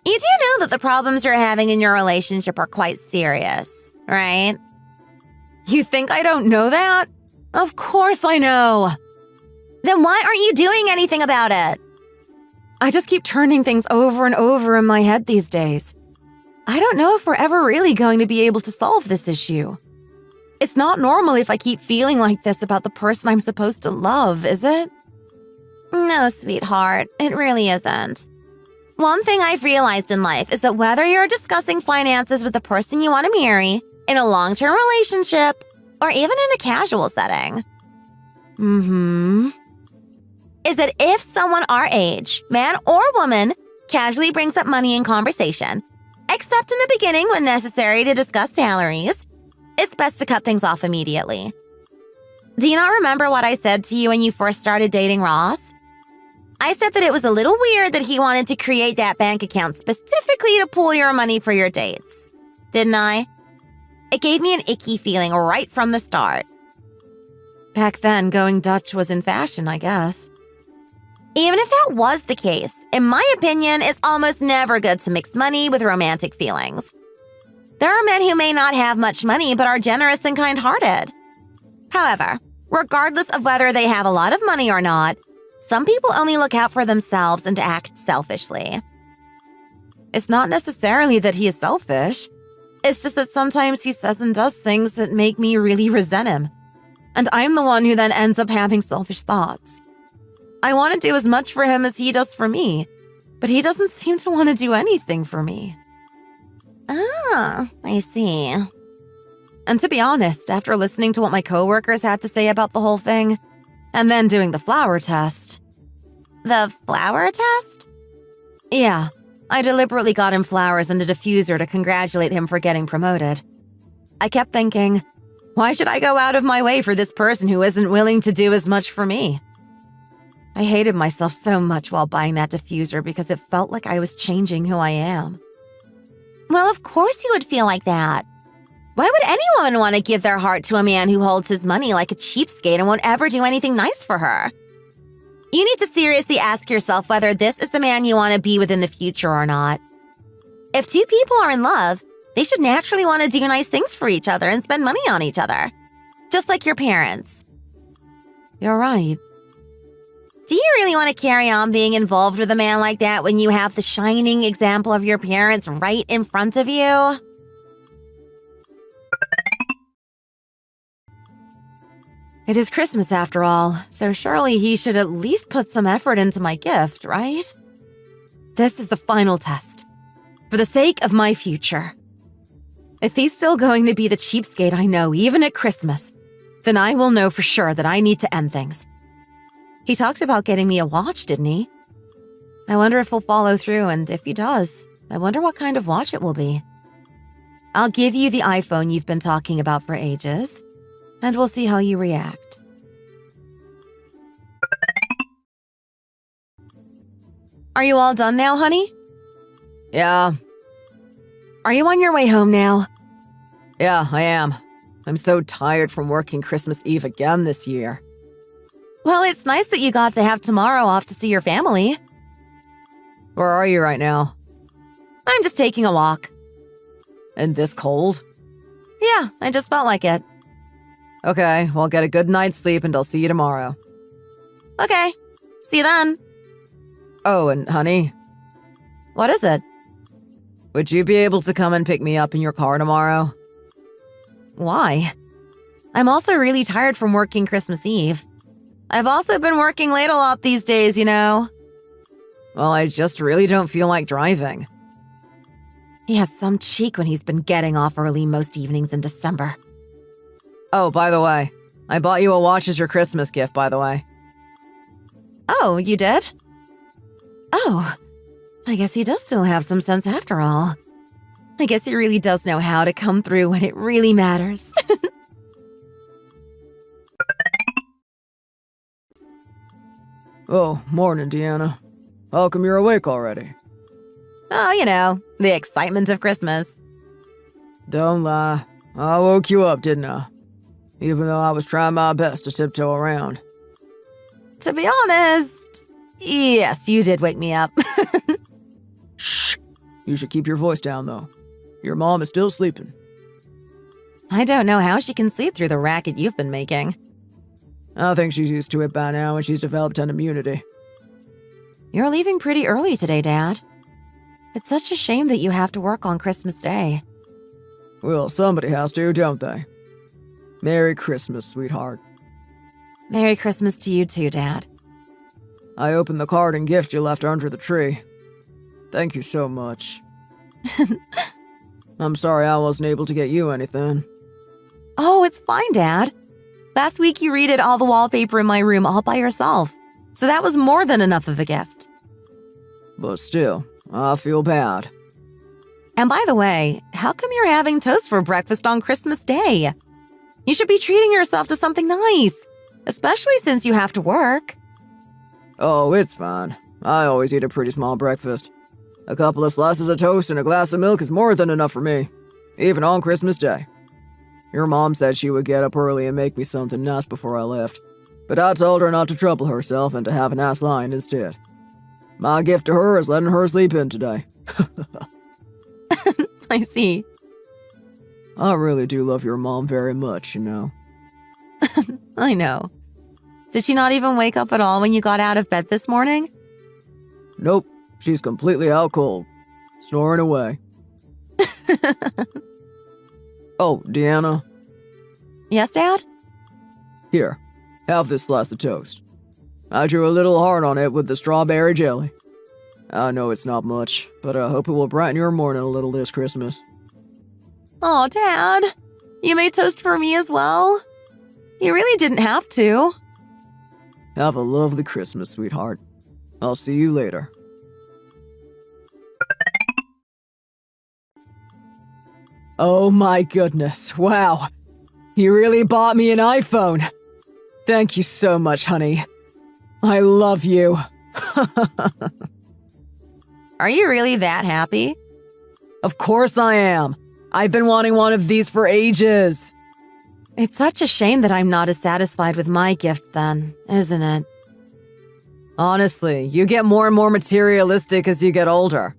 Speaker 2: You do know that the problems you're having in your relationship are quite serious, right?
Speaker 3: You think I don't know that? Of course I know.
Speaker 2: Then why aren't you doing anything about it?
Speaker 3: I just keep turning things over and over in my head these days. I don't know if we're ever really going to be able to solve this issue. It's not normal if I keep feeling like this about the person I'm supposed to love, is it?
Speaker 2: No, sweetheart, it really isn't. One thing I've realized in life is that whether you're discussing finances with the person you want to marry, in a long-term relationship, or even in a casual setting, is that if someone our age, man or woman, casually brings up money in conversation, except in the beginning when necessary to discuss salaries, it's best to cut things off immediately. Do you not remember what I said to you when you first started dating Ross? I said that it was a little weird that he wanted to create that bank account specifically to pool your money for your dates. Didn't I? It gave me an icky feeling right from the start.
Speaker 3: Back then, going Dutch was in fashion, I guess.
Speaker 2: Even if that was the case, in my opinion, it's almost never good to mix money with romantic feelings. There are men who may not have much money but are generous and kind-hearted. However, regardless of whether they have a lot of money or not, some people only look out for themselves and act selfishly.
Speaker 3: It's not necessarily that he is selfish. It's just that sometimes he says and does things that make me really resent him. And I'm the one who then ends up having selfish thoughts. I want to do as much for him as he does for me, but he doesn't seem to want to do anything for me.
Speaker 2: Ah, I see.
Speaker 3: And to be honest, after listening to what my coworkers had to say about the whole thing, and then doing the flower test.
Speaker 2: The flower test?
Speaker 3: Yeah, I deliberately got him flowers and a diffuser to congratulate him for getting promoted. I kept thinking, why should I go out of my way for this person who isn't willing to do as much for me? I hated myself so much while buying that diffuser because it felt like I was changing who I am.
Speaker 2: Well, of course you would feel like that. Why would any woman want to give their heart to a man who holds his money like a cheapskate and won't ever do anything nice for her? You need to seriously ask yourself whether this is the man you want to be with in the future or not. If two people are in love, they should naturally want to do nice things for each other and spend money on each other. Just like your parents.
Speaker 3: You're right.
Speaker 2: Do you really want to carry on being involved with a man like that when you have the shining example of your parents right in front of you?
Speaker 3: It is Christmas after all, so surely he should at least put some effort into my gift, right?
Speaker 2: This is the final test. For the sake of my future. If he's still going to be the cheapskate I know even at Christmas, then I will know for sure that I need to end things. He talked about getting me a watch, didn't he? I wonder if he'll follow through, and if he does, I wonder what kind of watch it will be. I'll give you the iPhone you've been talking about for ages, and we'll see how you react. Are you all done now, honey?
Speaker 3: Yeah,
Speaker 2: Are you on your way home now?
Speaker 3: yeah, I am. I'm so tired from working Christmas Eve again this year.
Speaker 2: Well, it's nice that you got to have tomorrow off to see your family.
Speaker 3: Where are you right now?
Speaker 2: I'm just taking a walk.
Speaker 3: In this cold?
Speaker 2: Yeah, I just felt like it.
Speaker 3: Okay, well, get a good night's sleep and I'll see you tomorrow.
Speaker 2: Okay, see you then.
Speaker 3: Oh, and honey,
Speaker 2: What is it?
Speaker 3: would you be able to come and pick me up in your car tomorrow?
Speaker 2: Why? I'm also really tired from working Christmas Eve. I've also been working late a lot these days, you know.
Speaker 3: Well, I just really don't feel like driving.
Speaker 2: He has some cheek when he's been getting off early most evenings in December.
Speaker 3: Oh, by the way, I bought you a watch as your Christmas gift, by the way.
Speaker 2: Oh, you did? Oh, I guess he does still have some sense after all. I guess he really does know how to come through when it really matters.
Speaker 3: Oh, morning, Deanna. How come you're awake already?
Speaker 2: Oh, you know, the excitement of Christmas.
Speaker 3: Don't lie. I woke you up, didn't I? Even though I was trying my best to tiptoe around.
Speaker 2: To be honest, yes, you did wake me up.
Speaker 3: Shh! You should keep your voice down, though. Your mom is still sleeping.
Speaker 2: I don't know how she can sleep through the racket you've been making.
Speaker 3: I think she's used to it by now and she's developed an immunity.
Speaker 2: You're leaving pretty early today, Dad. It's such a shame that you have to work on Christmas Day.
Speaker 3: Well, somebody has to, don't they? Merry Christmas, sweetheart.
Speaker 2: Merry Christmas to you too, Dad.
Speaker 3: I opened the card and gift you left under the tree. Thank you so much. I'm sorry I wasn't able to get you anything.
Speaker 2: Oh, it's fine, Dad. Last week you redid all the wallpaper in my room all by yourself, so that was more than enough of a gift.
Speaker 3: But still, I feel bad.
Speaker 2: And by the way, how come you're having toast for breakfast on Christmas Day? You should be treating yourself to something nice, especially since you have to work.
Speaker 3: Oh, it's fine. I always eat a pretty small breakfast. A couple of slices of toast and a glass of milk is more than enough for me, even on Christmas Day. Your mom said she would get up early and make me something nice before I left, but I told her not to trouble herself and to have a nice line instead. My gift to her is letting her sleep in today.
Speaker 2: I see.
Speaker 3: I really do love your mom very much, you know.
Speaker 2: I know. Did she not even wake up at all when you got out of bed this morning?
Speaker 3: Nope, she's completely out cold, snoring away. Oh, Deanna,
Speaker 2: Yes, Dad?
Speaker 3: here, have this slice of toast. I drew a little heart on it with the strawberry jelly. I know it's not much, but I hope it will brighten your morning a little this Christmas.
Speaker 2: Oh, Dad. You made toast for me as well? You really didn't have to.
Speaker 3: Have a lovely Christmas, sweetheart. I'll see you later. Oh my goodness, wow. You really bought me an iPhone. Thank you so much, honey. I love you.
Speaker 2: Are you really that happy?
Speaker 3: Of course I am. I've been wanting one of these for ages.
Speaker 2: It's such a shame that I'm not as satisfied with my gift then, isn't it?
Speaker 3: Honestly, you get more and more materialistic as you get older.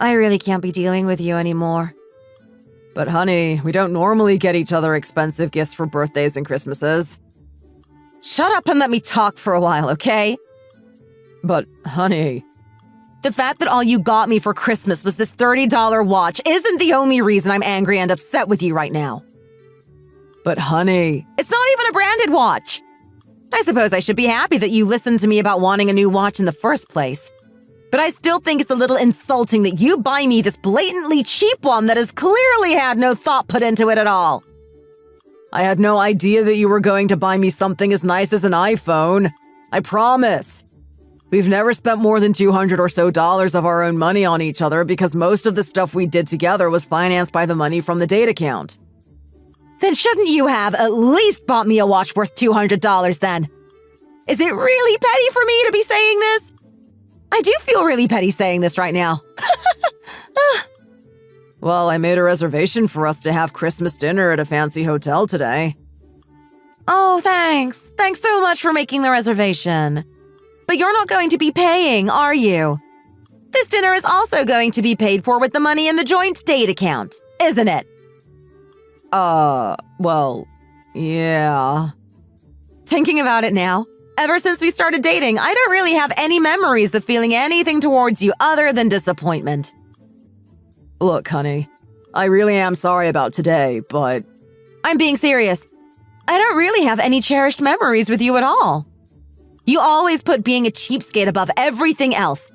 Speaker 2: I really can't be dealing with you anymore.
Speaker 3: But honey, we don't normally get each other expensive gifts for birthdays and Christmases.
Speaker 2: Shut up and let me talk for a while, okay?
Speaker 3: But honey,
Speaker 2: The fact that all you got me for Christmas was this $30 watch isn't the only reason I'm angry and upset with you right now.
Speaker 3: but honey,
Speaker 2: It's not even a branded watch. I suppose I should be happy that you listened to me about wanting a new watch in the first place. But I still think it's a little insulting that you buy me this blatantly cheap one that has clearly had no thought put into it at all.
Speaker 3: I had no idea that you were going to buy me something as nice as an iPhone. I promise. We've never spent more than $200 or so of our own money on each other because most of the stuff we did together was financed by the money from the date account.
Speaker 2: Then shouldn't you have at least bought me a watch worth $200 then? Is it really petty for me to be saying this? I do feel really petty saying this right now.
Speaker 3: Well, I made a reservation for us to have Christmas dinner at a fancy hotel today.
Speaker 2: Oh, thanks. Thanks so much for making the reservation. But you're not going to be paying, are you? This dinner is also going to be paid for with the money in the joint date account, isn't it?
Speaker 3: Well, yeah.
Speaker 2: Thinking about it now, ever since we started dating, I don't really have any memories of feeling anything towards you other than disappointment.
Speaker 3: Look, honey, I really am sorry about today, but
Speaker 2: I'm being serious. I don't really have any cherished memories with you at all. You always put being a cheapskate above everything else,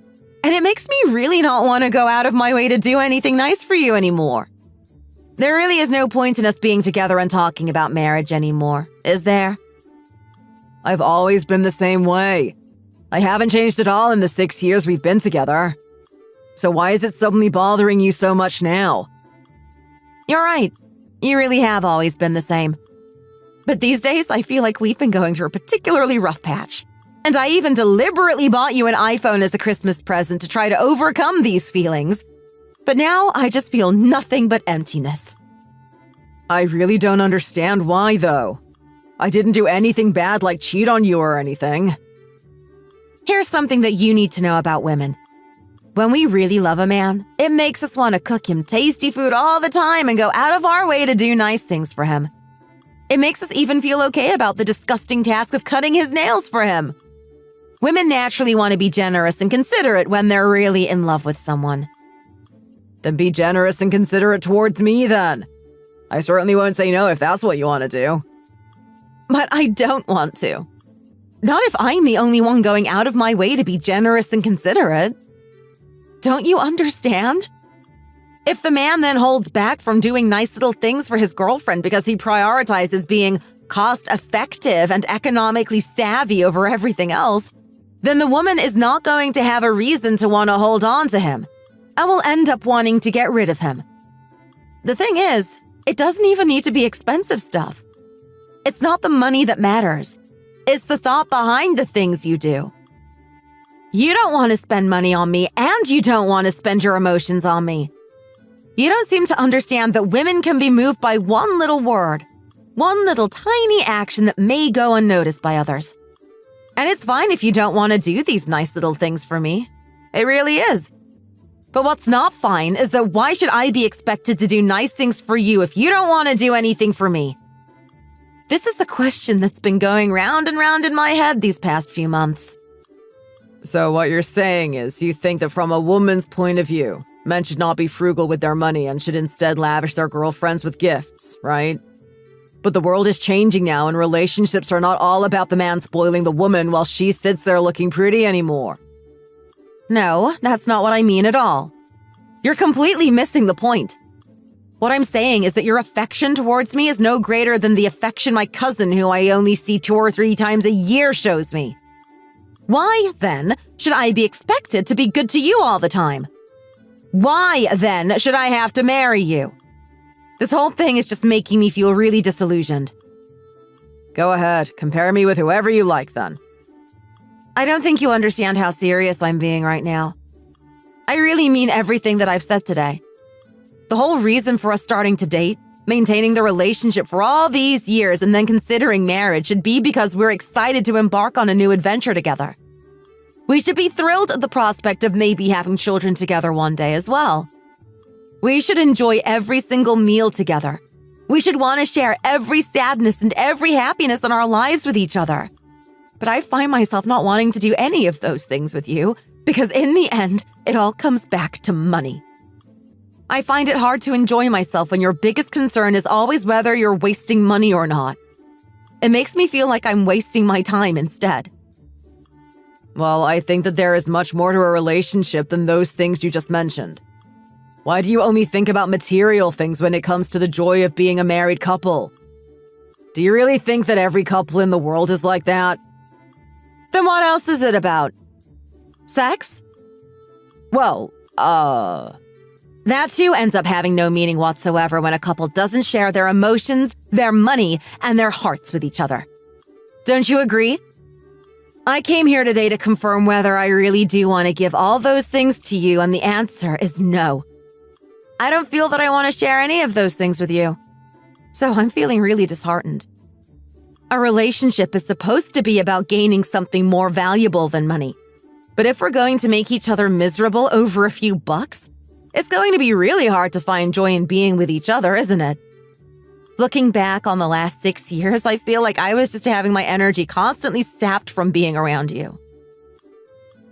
Speaker 2: and it makes me really not want to go out of my way to do anything nice for you anymore. There really is no point in us being together and talking about marriage anymore, is there?
Speaker 3: I've always been the same way. I haven't changed at all in the 6 years we've been together. So why is it suddenly bothering you so much now?
Speaker 2: You're right. You really have always been the same. But these days, I feel like we've been going through a particularly rough patch. And I even deliberately bought you an iPhone as a Christmas present to try to overcome these feelings. But now I just feel nothing but emptiness.
Speaker 3: I really don't understand why, though. I didn't do anything bad like cheat on you or anything.
Speaker 2: Here's something that you need to know about women. When we really love a man, it makes us want to cook him tasty food all the time and go out of our way to do nice things for him. It makes us even feel okay about the disgusting task of cutting his nails for him. Women naturally want to be generous and considerate when they're really in love with someone.
Speaker 3: Then be generous and considerate towards me, then. I certainly won't say no if that's what you want to do.
Speaker 2: But I don't want to. Not if I'm the only one going out of my way to be generous and considerate. Don't you understand? If the man then holds back from doing nice little things for his girlfriend because he prioritizes being cost-effective and economically savvy over everything else, then the woman is not going to have a reason to want to hold on to him and will end up wanting to get rid of him. The thing is, it doesn't even need to be expensive stuff. It's not the money that matters. It's the thought behind the things you do. You don't want to spend money on me, and you don't want to spend your emotions on me. You don't seem to understand that women can be moved by one little word, one little tiny action that may go unnoticed by others. And it's fine if you don't want to do these nice little things for me. It really is. But what's not fine is that why should I be expected to do nice things for you if you don't want to do anything for me? This is the question that's been going round and round in my head these past few months.
Speaker 3: So what you're saying is you think that from a woman's point of view, men should not be frugal with their money and should instead lavish their girlfriends with gifts, right? But the world is changing now and relationships are not all about the man spoiling the woman while she sits there looking pretty anymore.
Speaker 2: No, that's not what I mean at all. You're completely missing the point. What I'm saying is that your affection towards me is no greater than the affection my cousin, who I only see 2 or 3 times a year, shows me. Why, then, should I be expected to be good to you all the time? Why, then, should I have to marry you? This whole thing is just making me feel really disillusioned.
Speaker 3: Go ahead, compare me with whoever you like, then.
Speaker 2: I don't think you understand how serious I'm being right now. I really mean everything that I've said today. The whole reason for us starting to date, maintaining the relationship for all these years, and then considering marriage should be because we're excited to embark on a new adventure together. We should be thrilled at the prospect of maybe having children together one day as well. We should enjoy every single meal together. We should want to share every sadness and every happiness in our lives with each other. But I find myself not wanting to do any of those things with you because in the end, it all comes back to money. I find it hard to enjoy myself when your biggest concern is always whether you're wasting money or not. It makes me feel like I'm wasting my time instead.
Speaker 3: Well, I think that there is much more to a relationship than those things you just mentioned. Why do you only think about material things when it comes to the joy of being a married couple? Do you really think that every couple in the world is like that?
Speaker 2: Then what else is it about? Sex?
Speaker 3: Well,
Speaker 2: That too ends up having no meaning whatsoever when a couple doesn't share their emotions, their money, and their hearts with each other. Don't you agree? I came here today to confirm whether I really do want to give all those things to you, and the answer is no. I don't feel that I want to share any of those things with you. So I'm feeling really disheartened. A relationship is supposed to be about gaining something more valuable than money. But if we're going to make each other miserable over a few bucks, it's going to be really hard to find joy in being with each other, isn't it? Looking back on the last 6 years, I feel like I was just having my energy constantly sapped from being around you.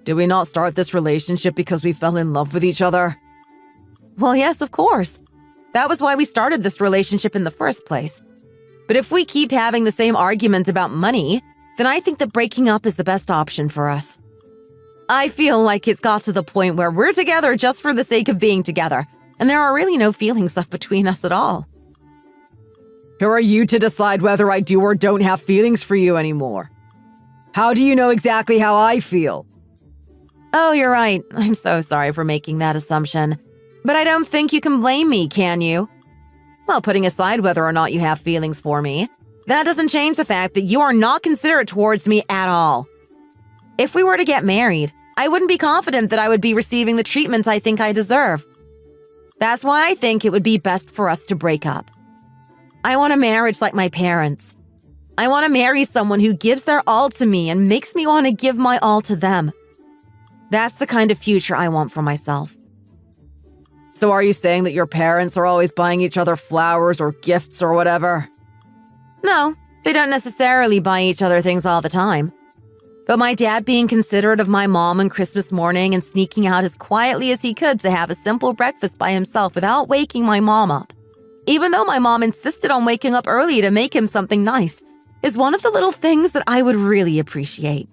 Speaker 3: did we not start this relationship because we fell in love with each other?
Speaker 2: Well, yes, of course. That was why we started this relationship in the first place. But if we keep having the same arguments about money, then I think that breaking up is the best option for us. I feel like it's got to the point where we're together just for the sake of being together, and there are really no feelings left between us at all.
Speaker 3: Who are you to decide whether I do or don't have feelings for you anymore? How do you know exactly how I feel?
Speaker 2: Oh, you're right. I'm so sorry for making that assumption. But I don't think you can blame me, can you? Well, putting aside whether or not you have feelings for me, that doesn't change the fact that you are not considerate towards me at all. If we were to get married, I wouldn't be confident that I would be receiving the treatment I think I deserve. That's why I think it would be best for us to break up. I want a marriage like my parents. I want to marry someone who gives their all to me and makes me want to give my all to them. That's the kind of future I want for myself.
Speaker 3: So are you saying that your parents are always buying each other flowers or gifts or whatever?
Speaker 2: No, they don't necessarily buy each other things all the time. But my dad being considerate of my mom on Christmas morning and sneaking out as quietly as he could to have a simple breakfast by himself without waking my mom up, even though my mom insisted on waking up early to make him something nice, is one of the little things that I would really appreciate.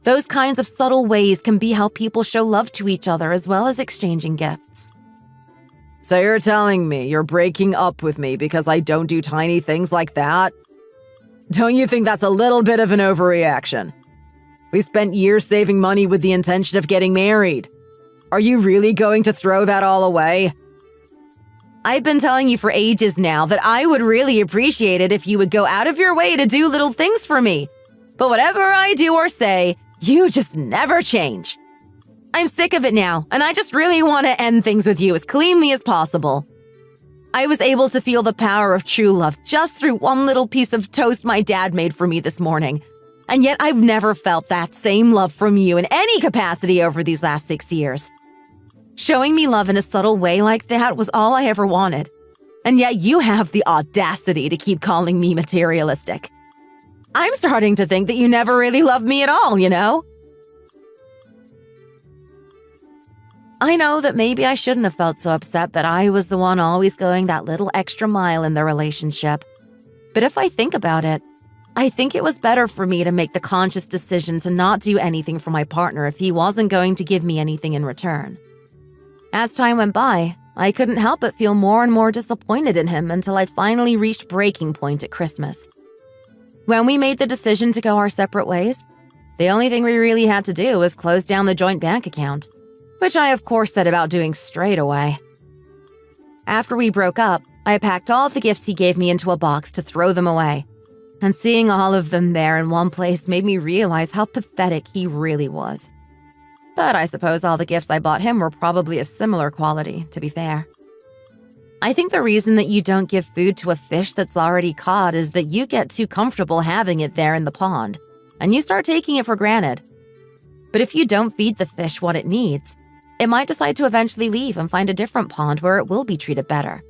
Speaker 2: Those kinds of subtle ways can be how people show love to each other as well as exchanging gifts.
Speaker 3: So you're telling me you're breaking up with me because I don't do tiny things like that? Don't you think that's a little bit of an overreaction? We spent years saving money with the intention of getting married. Are you really going to throw that all away?
Speaker 2: I've been telling you for ages now that I would really appreciate it if you would go out of your way to do little things for me. But whatever I do or say, you just never change. I'm sick of it now, and I just really want to end things with you as cleanly as possible. I was able to feel the power of true love just through one little piece of toast my dad made for me this morning. And yet I've never felt that same love from you in any capacity over these last 6 years. Showing me love in a subtle way like that was all I ever wanted. And yet you have the audacity to keep calling me materialistic. I'm starting to think that you never really loved me at all, you know? I know that maybe I shouldn't have felt so upset that I was the one always going that little extra mile in the relationship. But if I think about it, I think it was better for me to make the conscious decision to not do anything for my partner if he wasn't going to give me anything in return. As time went by, I couldn't help but feel more and more disappointed in him until I finally reached breaking point at Christmas. When we made the decision to go our separate ways, the only thing we really had to do was close down the joint bank account, which I of course set about doing straight away. After we broke up, I packed all of the gifts he gave me into a box to throw them away, and seeing all of them there in one place made me realize how pathetic he really was. But I suppose all the gifts I bought him were probably of similar quality, to be fair. I think the reason that you don't give food to a fish that's already caught is that you get too comfortable having it there in the pond, and you start taking it for granted. But if you don't feed the fish what it needs, it might decide to eventually leave and find a different pond where it will be treated better.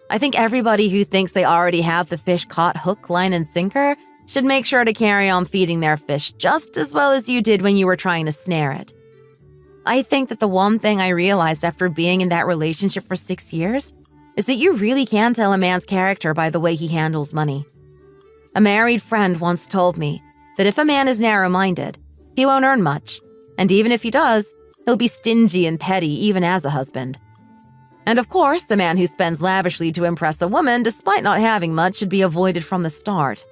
Speaker 2: I think everybody who thinks they already have the fish caught hook, line, and sinker should make sure to carry on feeding their fish just as well as you did when you were trying to snare it. I think that the one thing I realized after being in that relationship for 6 years is that you really can tell a man's character by the way he handles money. A married friend once told me that if a man is narrow-minded, He won't earn much, and even if he does, he'll be stingy and petty even as a husband. And of course, a man who spends lavishly to impress a woman despite not having much should be avoided from the start.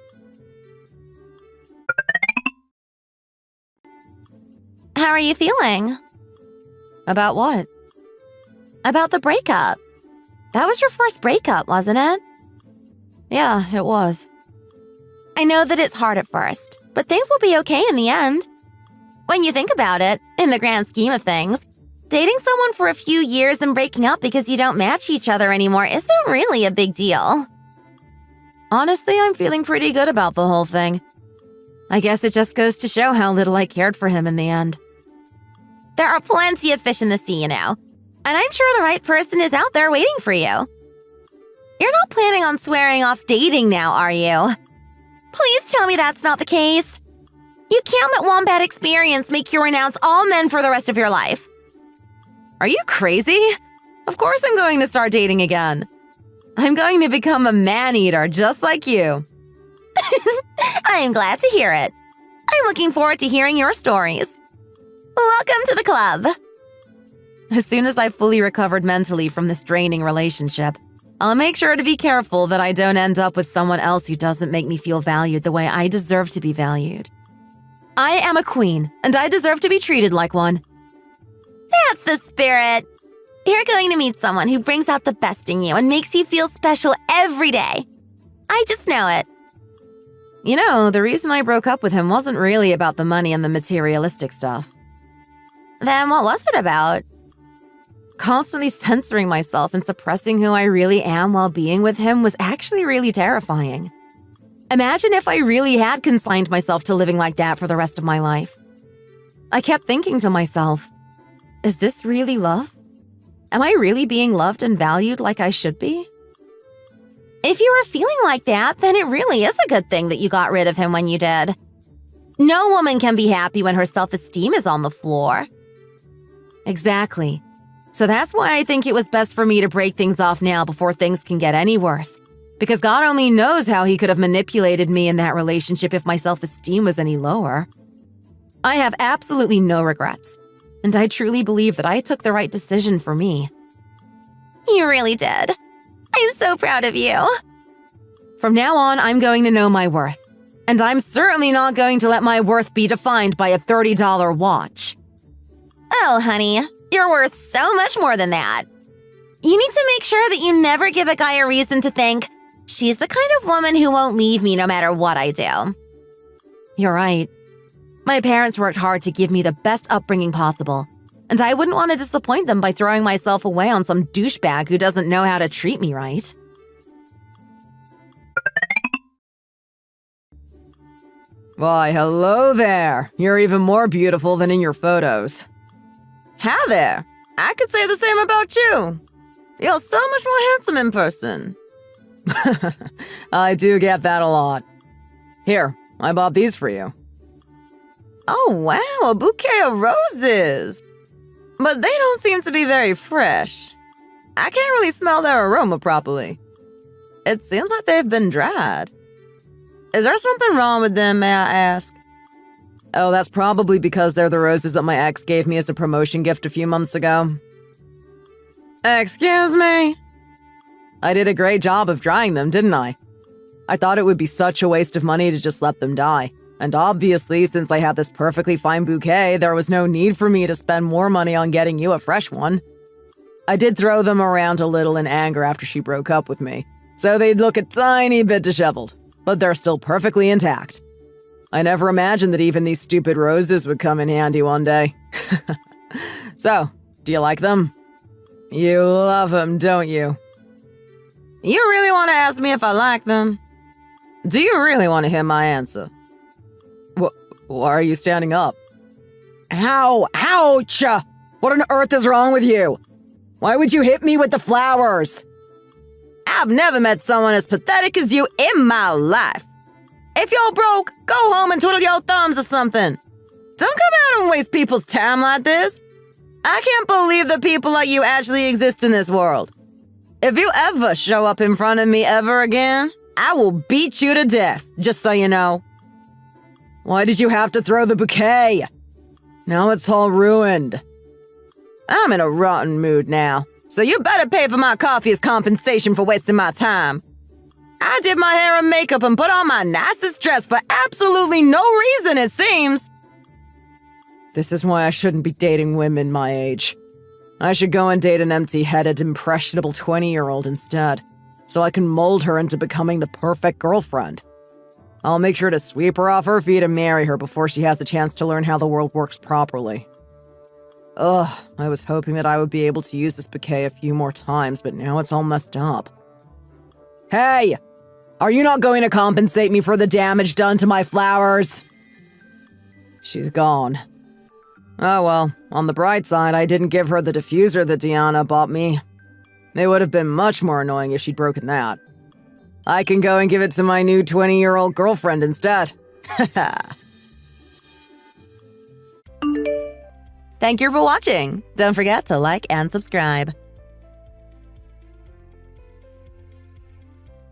Speaker 2: How are you feeling? About what? About the breakup. That was your first breakup, wasn't it?
Speaker 3: Yeah, it was.
Speaker 2: I know that it's hard at first, but things will be okay in the end. When you think about it, in the grand scheme of things, dating someone for a few years and breaking up because you don't match each other anymore isn't really a big deal.
Speaker 3: Honestly, I'm feeling pretty good about the whole thing. I guess it just goes to show how little I cared for him in the end.
Speaker 2: There are plenty of fish in the sea, and I'm sure the right person is out there waiting for you. You're not planning on swearing off dating now, are you? Please tell me that's not the case. You can't let one bad experience make you renounce all men for the rest of your life.
Speaker 3: Are you crazy? Of course I'm going to start dating again. I'm going to become a man-eater just like you.
Speaker 2: I'm glad to hear it. I'm looking forward to hearing your stories. Welcome to the club.
Speaker 3: As soon as I've fully recovered mentally from this draining relationship, I'll make sure to be careful that I don't end up with someone else who doesn't make me feel valued the way I deserve to be valued. I am a queen, and I deserve to be treated like one.
Speaker 2: That's the spirit. You're going to meet someone who brings out the best in you and makes you feel special every day. I just know it.
Speaker 3: You know, the reason I broke up with him wasn't really about the money and the materialistic stuff.
Speaker 2: Then what was it about?
Speaker 3: Constantly censoring myself and suppressing who I really am while being with him was actually really terrifying. Imagine if I really had consigned myself to living like that for the rest of my life. I kept thinking to myself, is this really love? Am I really being loved and valued like I should be?
Speaker 2: If you were feeling like that, then it really is a good thing that you got rid of him when you did. No woman can be happy when her self-esteem is on the floor.
Speaker 3: Exactly. So that's why I think it was best for me to break things off now before things can get any worse. Because God only knows how he could have manipulated me in that relationship if my self-esteem was any lower. I have absolutely no regrets. And I truly believe that I took the right decision for me.
Speaker 2: You really did. I'm so proud of you.
Speaker 3: From now on, I'm going to know my worth. And I'm certainly not going to let my worth be defined by a $30 watch.
Speaker 2: Oh, honey, you're worth so much more than that. You need to make sure that you never give a guy a reason to think, she's the kind of woman who won't leave me no matter what I do.
Speaker 3: You're right. My parents worked hard to give me the best upbringing possible, and I wouldn't want to disappoint them by throwing myself away on some douchebag who doesn't know how to treat me right. Why, hello there. You're even more beautiful than in your photos.
Speaker 1: Hi there. I could say the same about you. You're so much more handsome in person.
Speaker 3: I do get that a lot. Here, I bought these for you.
Speaker 1: Oh, wow, a bouquet of roses. But they don't seem to be very fresh. I can't really smell their aroma properly. It seems like they've been dried. Is there something wrong with them, may I ask?
Speaker 3: Oh, that's probably because they're the roses that my ex gave me as a promotion gift a few months ago.
Speaker 1: Excuse me?
Speaker 3: I did a great job of drying them, didn't I? I thought it would be such a waste of money to just let them die. And obviously, since I had this perfectly fine bouquet, there was no need for me to spend more money on getting you a fresh one. I did throw them around a little in anger after she broke up with me, so they'd look a tiny bit disheveled, but they're still perfectly intact. I never imagined that even these stupid roses would come in handy one day. So, do you like them? You love them, don't you?
Speaker 1: You really want to ask me if I like them?
Speaker 3: Do you really want to hear my answer? Why are you standing up? Ow! Ouch! What on earth is wrong with you? Why would you hit me with the flowers?
Speaker 1: I've never met someone as pathetic as you in my life. If you're broke, go home and twiddle your thumbs or something. Don't come out and waste people's time like this. I can't believe that people like you actually exist in this world. If you ever show up in front of me ever again, I will beat you to death, just so you know.
Speaker 3: Why did you have to throw the bouquet? Now it's all ruined. I'm in a rotten mood now, so you better pay for my coffee as compensation for wasting my time. I did my hair and makeup and put on my nicest dress for absolutely no reason, it seems. This is why I shouldn't be dating women my age. I should go and date an empty-headed, impressionable 20-year-old instead, so I can mold her into becoming the perfect girlfriend. I'll make sure to sweep her off her feet and marry her before she has the chance to learn how the world works properly. Ugh, I was hoping that I would be able to use this bouquet a few more times, but now it's all messed up. Hey! Are you not going to compensate me for the damage done to my flowers? She's gone. Oh well, on the bright side, I didn't give her the diffuser that Deanna bought me. It would have been much more annoying if she'd broken that. I can go and give it to my new 20-year-old girlfriend instead.
Speaker 2: Thank you for watching. Don't forget to like and subscribe.